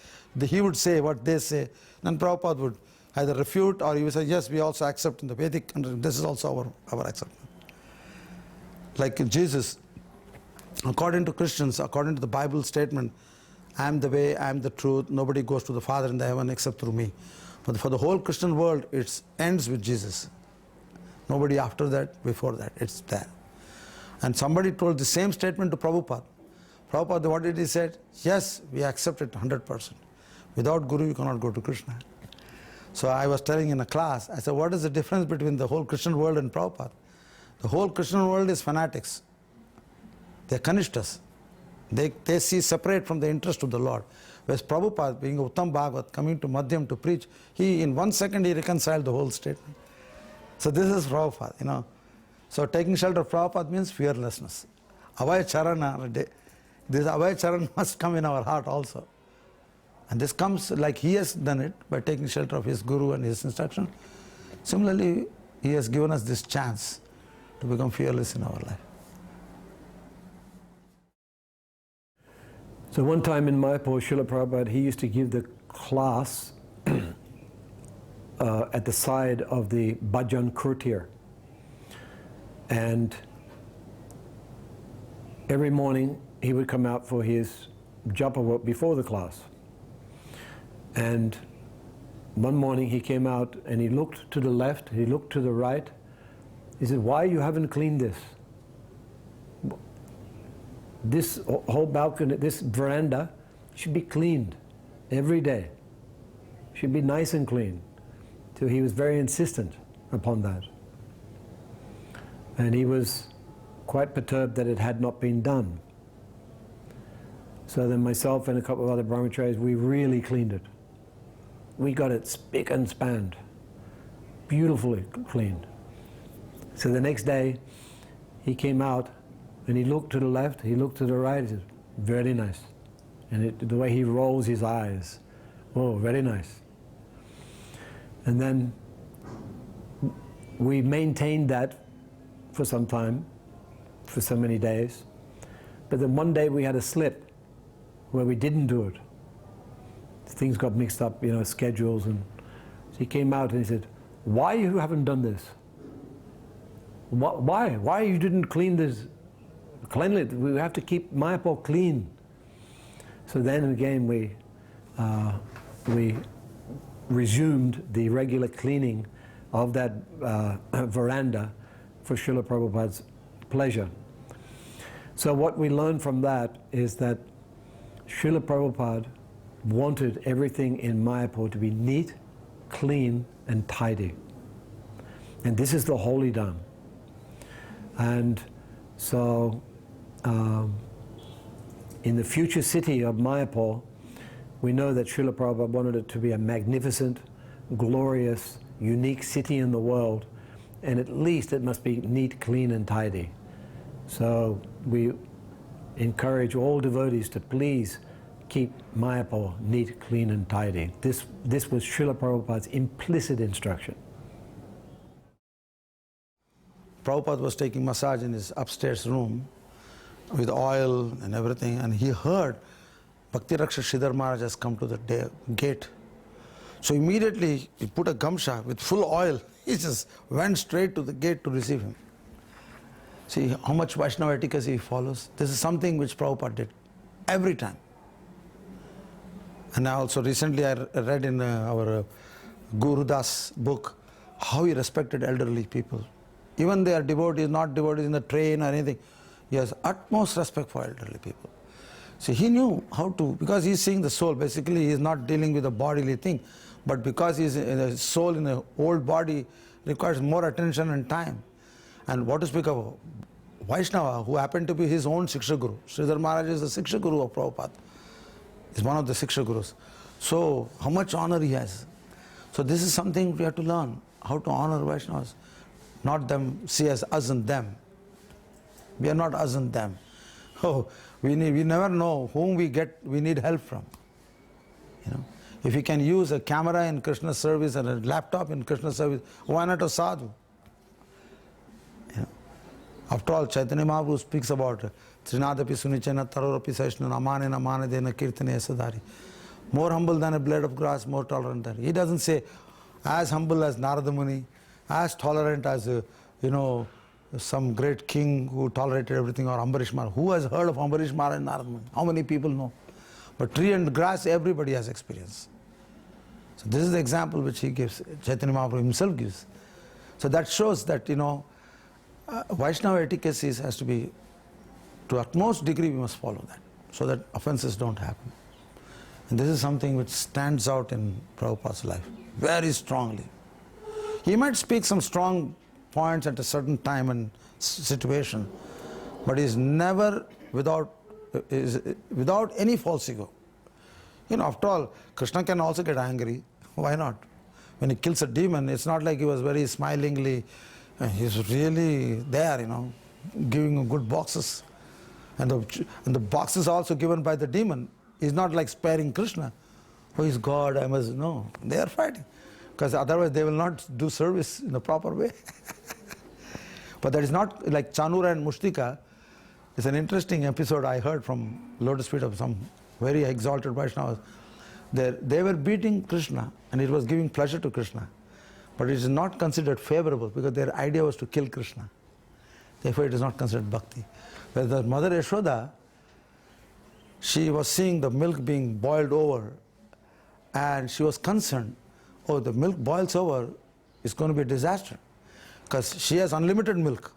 He would say what they say, then Prabhupada would either refute or he would say, yes, we also accept in the Vedic, and this is also our acceptance. Like Jesus, according to Christians, according to the Bible statement, I am the way, I am the truth, nobody goes to the Father in the heaven except through me. But for the whole Christian world, it ends with Jesus. Nobody after that, before that, it's there. And somebody told the same statement to Prabhupada. Prabhupada, what did he say? Yes, we accept it 100%. Without Guru, you cannot go to Krishna. So I was telling in a class, I said, what is the difference between the whole Christian world and Prabhupada? The whole Christian world is fanatics. They're kanishtas. They see separate from the interest of the Lord. Whereas Prabhupada, being Uttam Bhagavat, coming to Madhyam to preach, he in 1 second he reconciled the whole statement. So this is Prabhupada, you know. So taking shelter of Prabhupada means fearlessness. Abhay Charana, this Abhay Charan must come in our heart also. And this comes like he has done it by taking shelter of his Guru and his instruction. Similarly, he has given us this chance to become fearless in our life. So one time in Mayapur, Srila Prabhupada, he used to give the class at the side of the bhajan courtier. And every morning he would come out for his japa before the class. And one morning he came out and he looked to the left, he looked to the right. He said, why you haven't cleaned this? This whole balcony, this veranda should be cleaned every day. Should be nice and clean. So he was very insistent upon that. And he was quite perturbed that it had not been done. So then myself and a couple of other brahmacharis, we really cleaned it. We got it spick and spanned, beautifully cleaned. So the next day, he came out and he looked to the left, he looked to the right, he said, very nice. And the way he rolls his eyes, oh, very nice. And then we maintained that for some time, for so many days. But then one day we had a slip where we didn't do it. Things got mixed up, you know, schedules. And so he came out and he said, why you haven't done this? Why? Why you didn't clean this? Cleanliness, we have to keep Mayapur clean. So then again we resumed the regular cleaning of that veranda for Srila Prabhupada's pleasure. So what we learned from that is that Srila Prabhupada wanted everything in Mayapur to be neat, clean, and tidy. And this is the holy dam. And so in the future city of Mayapur, we know that Srila Prabhupada wanted it to be a magnificent, glorious, unique city in the world, and at least it must be neat, clean, and tidy. So we encourage all devotees to please keep Mayapur neat, clean, and tidy. This was Srila Prabhupada's implicit instruction. Prabhupada was taking massage in his upstairs room with oil and everything, and he heard Bhakti Raksha Sridhar Maharaj has come to the gate. So immediately he put a gamsha with full oil. He just went straight to the gate to receive him. See how much Vaishnava etiquette he follows. This is something which Prabhupada did every time. And also recently I read in our Guru Das book how he respected elderly people. Even they are devotees, not devotees in the train or anything. He has utmost respect for elderly people. See, he knew how to, because he's seeing the soul. Basically, he is not dealing with a bodily thing. But because he's in a soul in an old body, requires more attention and time. And what to speak of Vaishnava, who happened to be his own Siksha Guru. Sridhar Maharaj is the Siksha Guru of Prabhupada. He's one of the Siksha Gurus. So, how much honor he has. So this is something we have to learn, how to honor Vaishnavas. Not them, see as us and them. We are not us and them. Oh, we never know whom we need help from. You know, if you can use a camera in Krishna's service and a laptop in Krishna's service, why not a sadhu? You know, after all, Chaitanya Mahaprabhu speaks about Trinadapi Sunichena Tarorapi Saishna Amanena Manadena Kirtane Sadari. More humble than a blade of grass, more tolerant than. He doesn't say as humble as Narada Muni, as tolerant as some great king who tolerated everything, or Ambarish Maharaj. Who has heard of Ambarish Maharaj and Narada Muni? How many people know? But tree and grass, everybody has experience. So this is the example which he gives, Chaitanya Mahaprabhu himself gives. So that shows that, Vaishnava etiquette has to be, to utmost degree we must follow that, so that offenses don't happen. And this is something which stands out in Prabhupada's life, very strongly. He might speak some strong points at a certain time and situation, but he is never without any false ego. After all, Krishna can also get angry. Why not? When he kills a demon, it's not like he was very smilingly, he's really there, giving him good boxes. And the boxes are also given by the demon. He's not like sparing Krishna. Oh, he's God, I must, no. They are fighting. Because otherwise they will not do service in the proper way. But that is not like Chanura and Mushtika. It's an interesting episode I heard from Lotus Feet of some very exalted Vaishnavas. They were beating Krishna and it was giving pleasure to Krishna. But it is not considered favorable because their idea was to kill Krishna. Therefore it is not considered bhakti. Whereas the mother Yashoda, she was seeing the milk being boiled over and she was concerned, oh, the milk boils over, it's going to be a disaster. Because she has unlimited milk.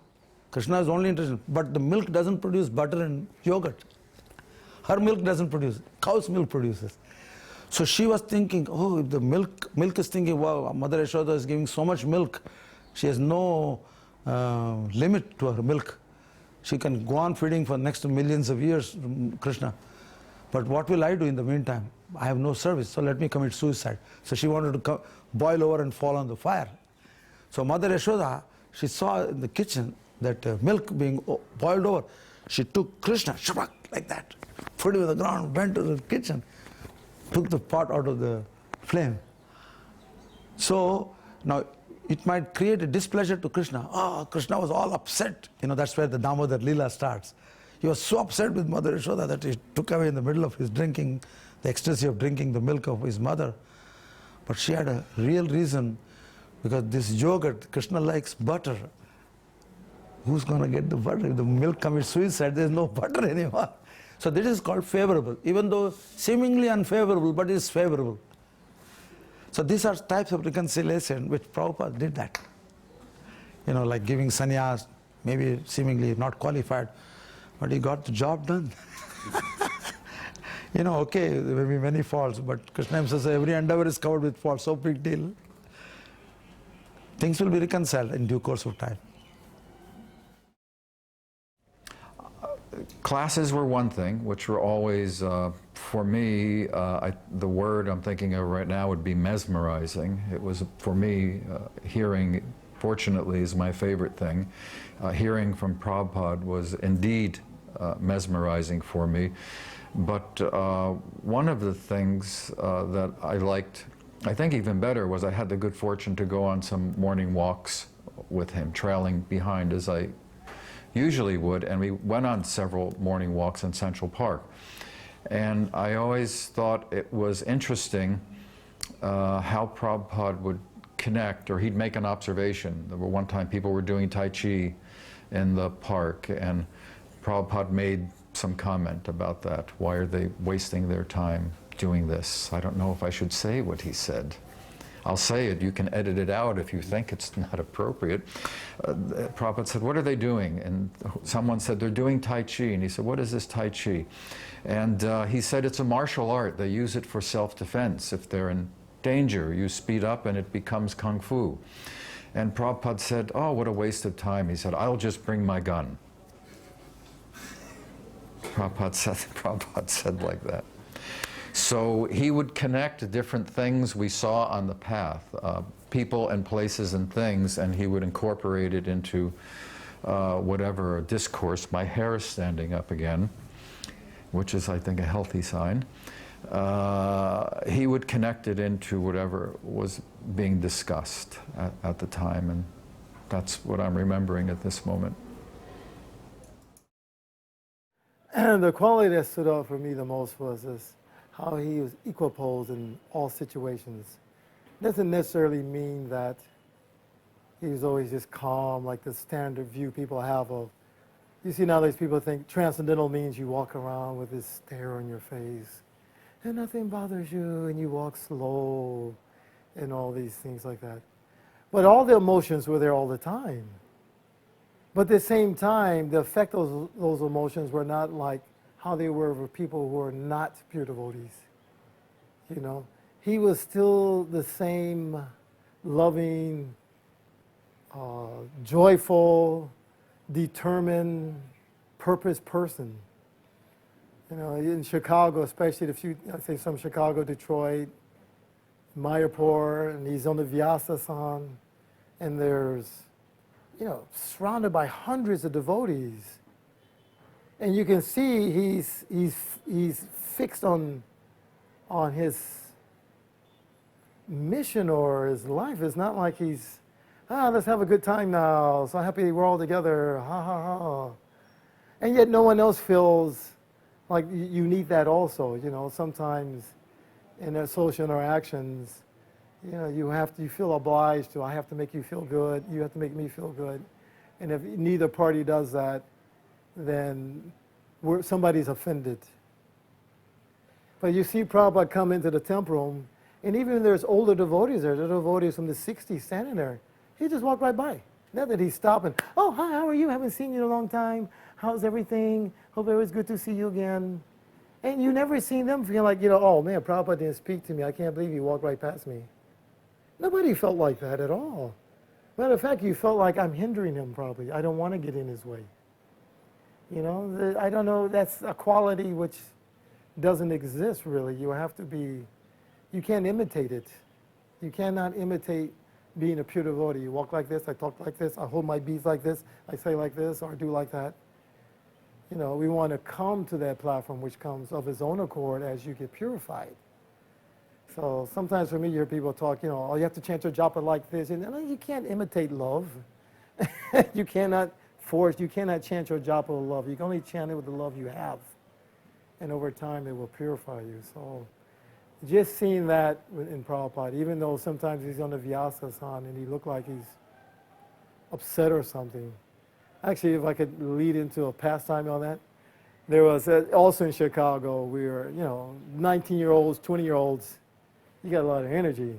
Krishna is only interested, but the milk doesn't produce butter and yogurt. Her milk doesn't produce, cow's milk produces. So she was thinking, oh, if the milk is thinking, wow, Mother Yashoda is giving so much milk, she has no limit to her milk. She can go on feeding for next millions of years, Krishna. But what will I do in the meantime? I have no service, so let me commit suicide. So she wanted to boil over and fall on the fire. So Mother Yashoda, she saw in the kitchen that milk being boiled over. She took Krishna, shabak, like that, put him on the ground, went to the kitchen, took the pot out of the flame. So now it might create a displeasure to Krishna. Oh, Krishna was all upset. That's where the Damodar Leela starts. He was so upset with Mother Yashoda that he took away in the middle of his drinking, the ecstasy of drinking the milk of his mother. But she had a real reason, because this yogurt, Krishna likes butter. Who's going to get the butter? If the milk commits suicide, there's no butter anymore. So this is called favorable, even though seemingly unfavorable, but it is favorable. So these are types of reconciliation which Prabhupada did that. Like giving sannyas, maybe seemingly not qualified, but he got the job done. Okay, there may be many faults, but Krishna himself says every endeavor is covered with faults, so big deal. things will be reconciled in due course of time. Classes were one thing, which were always, for me, the word I'm thinking of right now would be mesmerizing. It was, for me, hearing, fortunately, is my favorite thing. Hearing from Prabhupada was indeed mesmerizing for me. But one of the things that I liked, I think even better, was I had the good fortune to go on some morning walks with him, trailing behind as I usually would, and we went on several morning walks in Central Park. And I always thought it was interesting how Prabhupada would connect, or he'd make an observation. There were one time people were doing Tai Chi in the park, and Prabhupada made some comment about that. Why are they wasting their time doing this? I don't know if I should say what he said. I'll say it, you can edit it out if you think it's not appropriate. Prabhupada said, what are they doing? And someone said, they're doing Tai Chi. And he said, what is this Tai Chi? And he said, it's a martial art. They use it for self-defense. If they're in danger, you speed up and it becomes Kung Fu. And Prabhupada said, oh, what a waste of time. He said, I'll just bring my gun. Prabhupada said like that. So he would connect different things we saw on the path, people and places and things, and he would incorporate it into whatever discourse. My hair is standing up again, which is, I think, a healthy sign. He would connect it into whatever was being discussed at the time, and that's what I'm remembering at this moment. And the quality that stood out for me the most was this, how he was equiposed in all situations. Doesn't necessarily mean that he was always just calm, like the standard view people have of, you see nowadays people think transcendental means you walk around with this stare on your face and nothing bothers you and you walk slow and all these things like that. But all the emotions were there all the time. But at the same time, the effect of those emotions were not like how they were for people who are not pure devotees. You know, he was still the same loving, joyful, determined, purpose person. You know, in Chicago, especially I say some Chicago, Detroit, Mayapur, and he's on the Vyasa-san, and there's, you know, surrounded by hundreds of devotees. And you can see he's fixed on his mission or his life. It's not like he's, let's have a good time now. So happy we're all together. Ha ha ha. And yet no one else feels like you need that also. You know, sometimes in their social interactions, you know, you feel obliged to. I have to make you feel good. You have to make me feel good. And if neither party does that, then somebody's offended. But you see Prabhupada come into the temple room, and even if there's older devotees there, the devotees from the 60s standing there, he just walked right by. Not that he's stopping, oh, hi, how are you? Haven't seen you in a long time. How's everything? Hope it was good to see you again. And you never seen them feel like, you know, oh man, Prabhupada didn't speak to me. I can't believe he walked right past me. Nobody felt like that at all. Matter of fact, you felt like I'm hindering him probably. I don't want to get in his way. You know, I don't know, that's a quality which doesn't exist really. You have to be, you can't imitate it. You cannot imitate being a pure devotee. You walk like this, I talk like this, I hold my beads like this, I say like this, or I do like that. You know, we want to come to that platform which comes of its own accord as you get purified. So sometimes for me, you hear people talk, you know, oh, you have to chant your japa like this. And you can't imitate love. You cannot force, you cannot chant your japa with love. You can only chant it with the love you have. And over time, it will purify you. So just seeing that in Prabhupada, even though sometimes he's on the Vyasa-san and he looked like he's upset or something. Actually, if I could lead into a pastime on that, there was also in Chicago, we were, you know, 19-year-olds, 20-year-olds, you got a lot of energy.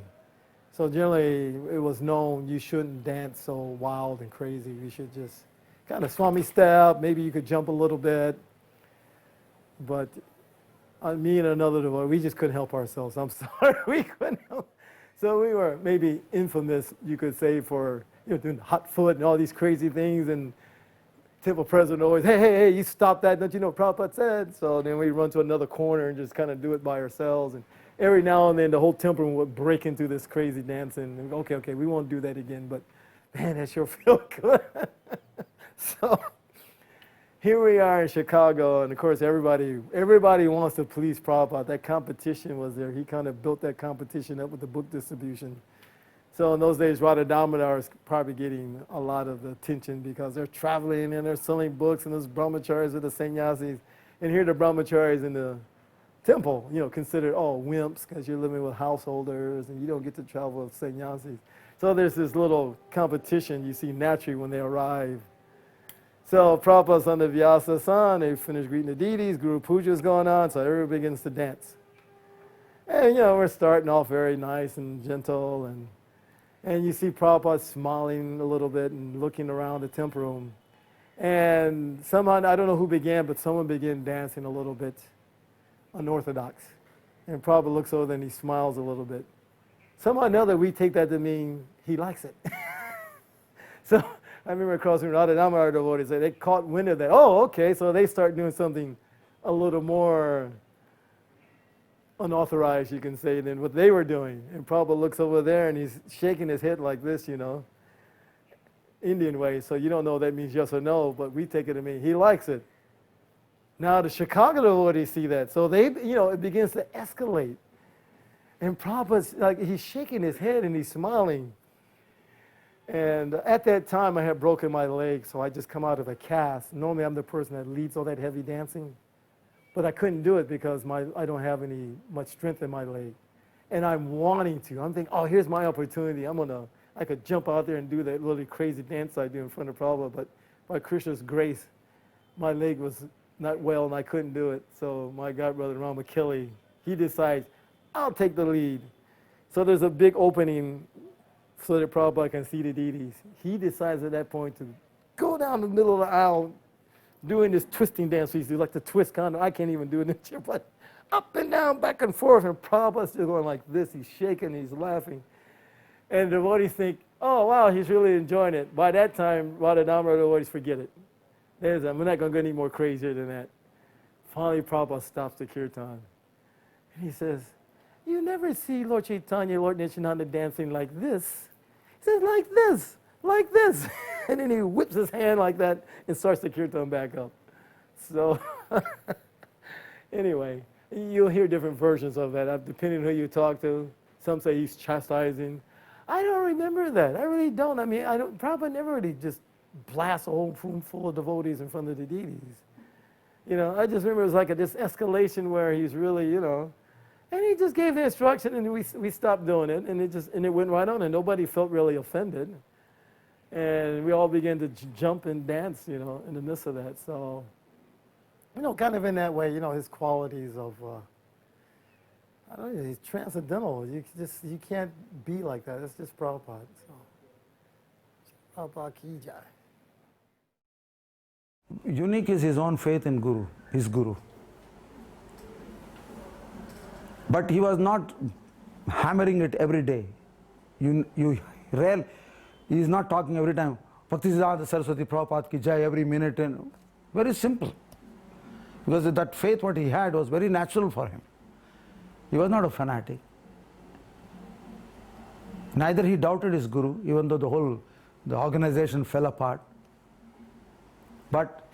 So generally, it was known you shouldn't dance so wild and crazy. You should just kind of Swami step. Maybe you could jump a little bit. But me and another devotee, we just couldn't help ourselves. I'm sorry, we couldn't help. So we were maybe infamous, you could say, for doing hot foot and all these crazy things. And temple president always, hey, you stop that. Don't you know what Prabhupada said? So then we run to another corner and just kind of do it by ourselves. And every now and then the whole temple would break into this crazy dancing. And okay, we won't do that again. But man, that sure felt good. So here we are in Chicago, and of course everybody wants to please Prabhupada. That competition was there. He kind of built that competition up with the book distribution. So in those days, Radha Damodar was probably getting a lot of attention because they're traveling and they're selling books, and those brahmacharis are the sannyasis. And here the brahmacharis in the temple, considered wimps because you're living with householders and you don't get to travel with sannyasis. So there's this little competition you see naturally when they arrive. So Prabhupada's on the Vyasa-san, they finish greeting the deities, Guru Puja is going on, so everybody begins to dance. And we're starting off very nice and gentle, and you see Prabhupada smiling a little bit and looking around the temple room. And someone, I don't know who began, but someone began dancing a little bit unorthodox. And Prabhupada looks over and he smiles a little bit. Somehow or another, we take that to mean he likes it. So I remember crossing Radha Damodar devotees, they caught wind of that. Oh, okay, so they start doing something a little more unauthorized, you can say, than what they were doing. And Prabhupada looks over there and he's shaking his head like this, Indian way. So you don't know that means yes or no, but we take it to mean he likes it. Now the Chicago devotees see that. So they, it begins to escalate. And Prabhupada's he's shaking his head and he's smiling. And at that time, I had broken my leg, so I just come out of a cast. Normally, I'm the person that leads all that heavy dancing. But I couldn't do it because I don't have much strength in my leg. And I'm wanting to. I'm thinking, here's my opportunity. I could jump out there and do that really crazy dance I do in front of Prabhupada. But by Krishna's grace, my leg was not well and I couldn't do it. So my godbrother, Rama, he decides, I'll take the lead. So there's a big opening so that Prabhupada can see the deities. He decides at that point to go down the middle of the aisle doing this twisting dance. He's like the twist kind of, I can't even do it in the chair, but up and down, back and forth, and Prabhupada's just going like this. He's shaking, he's laughing. And the devotees think, oh, wow, he's really enjoying it. By that time, Radha Damodar devotees forget it. We're not going to get any more crazier than that. Finally, Prabhupada stops the kirtan. And he says, you never see Lord Chaitanya, Lord Nityananda dancing like this. He says, like this. And then he whips his hand like that and starts the kirtan back up. So anyway, you'll hear different versions of that, depending on who you talk to. Some say he's chastising. I don't remember that. I really don't. Prabhupada never really just blast a whole room full of devotees in front of the deities. I just remember it was like this escalation where he's really, and he just gave the instruction, and we stopped doing it, and it went right on, and nobody felt really offended. And we all began to jump and dance, in the midst of that. So, kind of in that way, his qualities of, I don't know, he's transcendental. You can't be like that. It's just Prabhupada. So, Prabhupada ki jai. Unique is his own faith in Guru, his Guru. But he was not hammering it every day. He is not talking every time, Bhaktisiddhanta Saraswati Prabhupada ki jai every minute. And very simple. Because that faith what he had was very natural for him. He was not a fanatic. Neither he doubted his Guru, even though the organization fell apart. But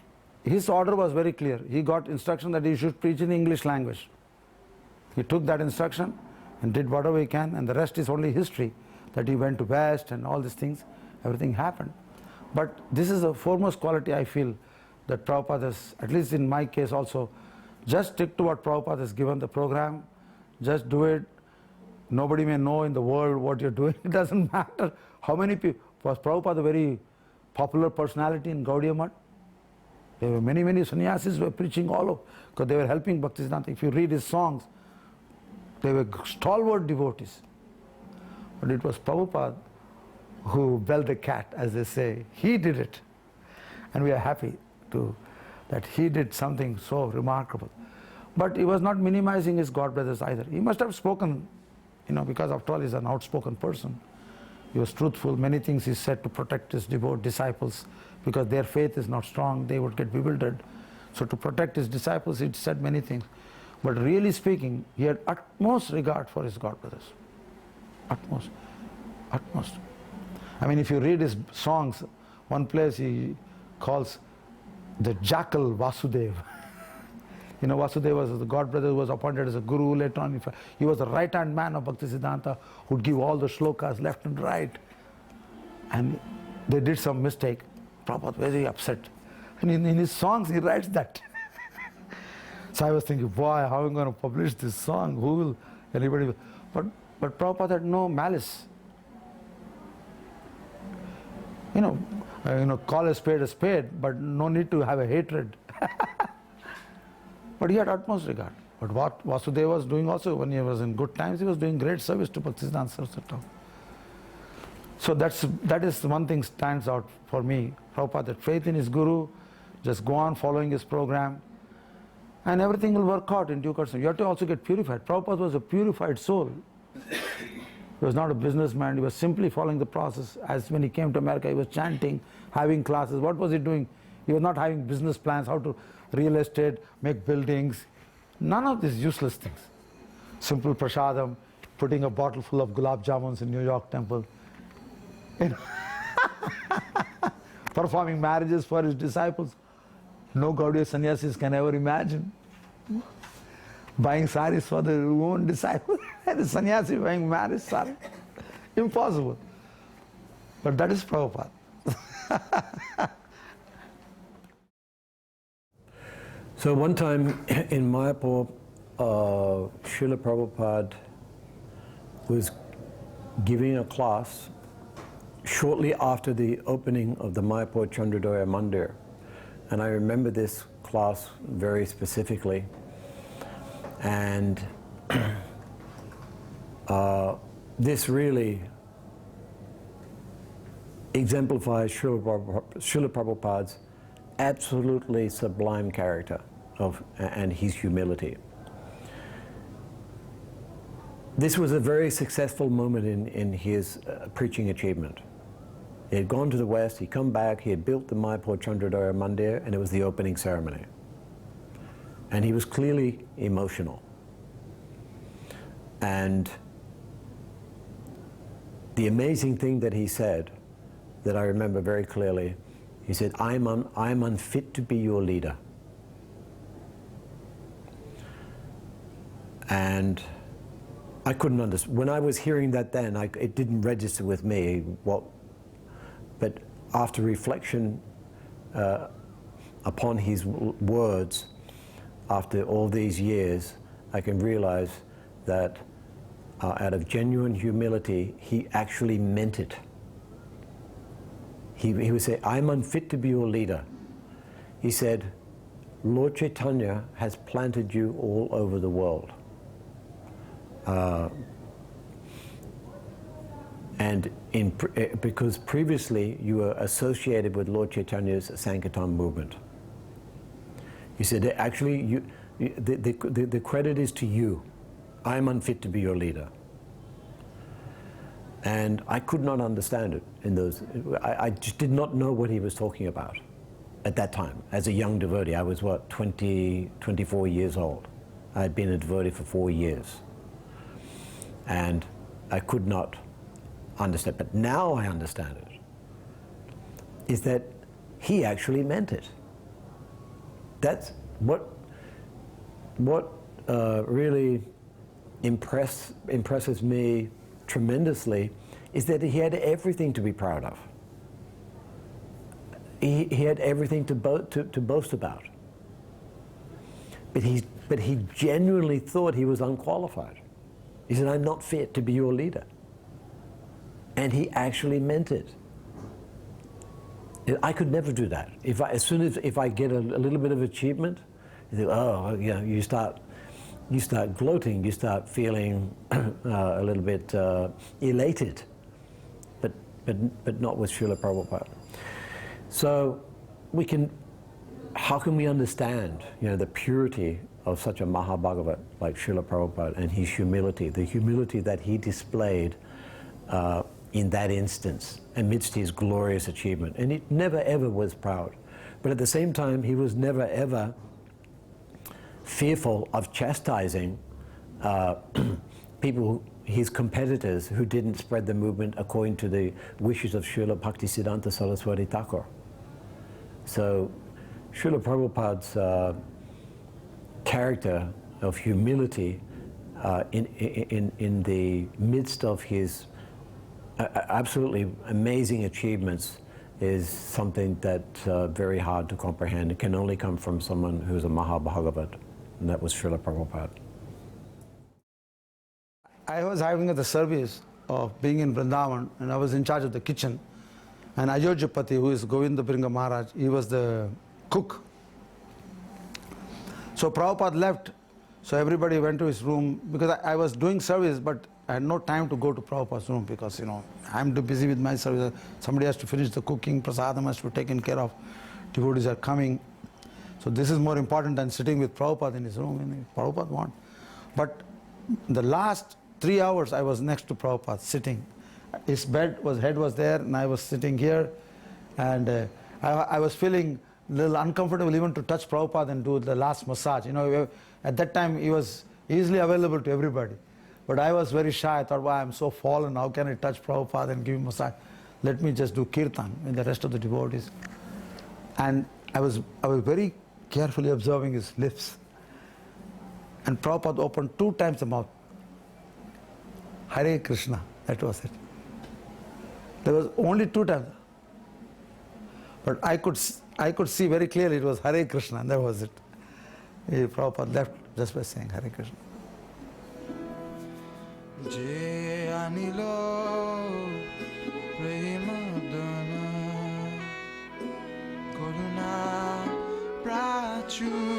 his order was very clear. He got instruction that he should preach in English language. He took that instruction and did whatever he can, and the rest is only history, that he went to West and all these things, everything happened. But this is the foremost quality I feel that Prabhupada has, at least in my case also, just stick to what Prabhupada has given the program, just do it. Nobody may know in the world what you're doing. It doesn't matter how many people. Was Prabhupada a very popular personality in Gaudiya Math? There were many sannyasis who were preaching all over, because they were helping Bhaktisiddhanta. If you read his songs, they were stalwart devotees. But it was Prabhupada who belled the cat, as they say. He did it. And we are happy that he did something so remarkable. But he was not minimizing his god brothers either. He must have spoken because after all he's an outspoken person. He was truthful. Many things he said to protect his devout disciples, because their faith is not strong, they would get bewildered. So to protect his disciples, he said many things. But really speaking, he had utmost regard for his god brothers. Utmost. Utmost. I mean, if you read his songs, one place he calls the jackal Vasudev. Vasudev was the god brother who was appointed as a guru later on. He was the right-hand man of Bhaktisiddhanta, who would give all the shlokas left and right. And they did some mistake. Prabhupada was very upset. And in his songs, he writes that. So I was thinking, boy, how am I going to publish this song? Who will, anybody? But Prabhupada had no malice. Call a spade, but no need to have a hatred. But he had utmost regard. But what Vasudeva was doing also, when he was in good times, he was doing great service to Bhaktisiddhanta Saraswati. So that is one thing stands out for me. Prabhupada had faith in his guru, just go on following his program, and everything will work out in due course. You have to also get purified. Prabhupada was a purified soul. He was not a businessman. He was simply following the process. As when he came to America, he was chanting, having classes. What was he doing? He was not having business plans, how to real estate, make buildings. None of these useless things. Simple prasadam, putting a bottle full of gulab jamuns in New York temple. Performing marriages for his disciples. No Gaudiya sannyasis can ever imagine. Buying saris for their own disciples. And the sannyasi buying marriage sari. Impossible. But that is Prabhupada. So one time in Mayapur, Srila Prabhupada was giving a class shortly after the opening of the Mayapur Chandrodaya Mandir. And I remember this class very specifically. And this really exemplifies Srila Prabhupada's absolutely sublime character and his humility. This was a very successful moment in his preaching achievement. He had gone to the West, he'd come back, he had built the Mayapur Chandrodaya Mandir, and it was the opening ceremony. And he was clearly emotional. And the amazing thing that he said, that I remember very clearly, he said, I'm unfit to be your leader. And I couldn't understand. When I was hearing that then, it didn't register with me. But after reflection upon his words, after all these years, I can realize that out of genuine humility, he actually meant it. He would say, I'm unfit to be your leader. He said, Lord Chaitanya has planted you all over the world. Because previously you were associated with Lord Chaitanya's Sankirtan movement. He said, actually, the credit is to you. I'm unfit to be your leader. And I could not understand it in those. I just did not know what he was talking about at that time. As a young devotee, I was 24 years old. I had been a devotee for 4 years. And I could not understand. But now I understand it. Is that he actually meant it. That's what really impresses me tremendously, is that he had everything to be proud of. He had everything to boast about. But he genuinely thought he was unqualified. He said, I'm not fit to be your leader. And he actually meant it. I could never do that. As soon as I get a little bit of achievement, you start gloating, you start feeling a little bit elated, but not with Srila Prabhupada. So how can we understand, the purity of such a Mahabhagavat like Srila Prabhupada and his humility, the humility that he displayed in that instance amidst his glorious achievement. And he never ever was proud. But at the same time, he was never ever fearful of chastising people, his competitors, who didn't spread the movement according to the wishes of Srila Bhaktisiddhanta Saraswati Thakur. So Srila Prabhupada's character of humility in the midst of his absolutely amazing achievements is something that's very hard to comprehend. It can only come from someone who's a Mahabhagavat, and that was Srila Prabhupada. I was having the service of being in Vrindavan, and I was in charge of the kitchen. And Ayodhyapati, who is Govinda Bringa Maharaj, he was the cook. So Prabhupada left, so everybody went to his room, because I was doing service, but I had no time to go to Prabhupada's room, because, you know, I'm too busy with my service. Somebody has to finish the cooking, prasadam has to be taken care of, devotees are coming. So this is more important than sitting with Prabhupada in his room, and Prabhupada wants. But the last 3 hours I was next to Prabhupada, sitting. His head was there, and I was sitting here, and I was feeling a little uncomfortable even to touch Prabhupada and do the last massage. You know, at that time he was easily available to everybody. But I was very shy. I thought, wow, I'm so fallen, how can I touch Prabhupada and give him massage? Let me just do kirtan with the rest of the devotees. And I was very carefully observing his lips. And Prabhupada opened 2 times the mouth. Hare Krishna, that was it. There was only 2 times. But I could see very clearly it was Hare Krishna, and that was it. Prabhupada left just by saying Hare Krishna. Jaya Karuna Prachu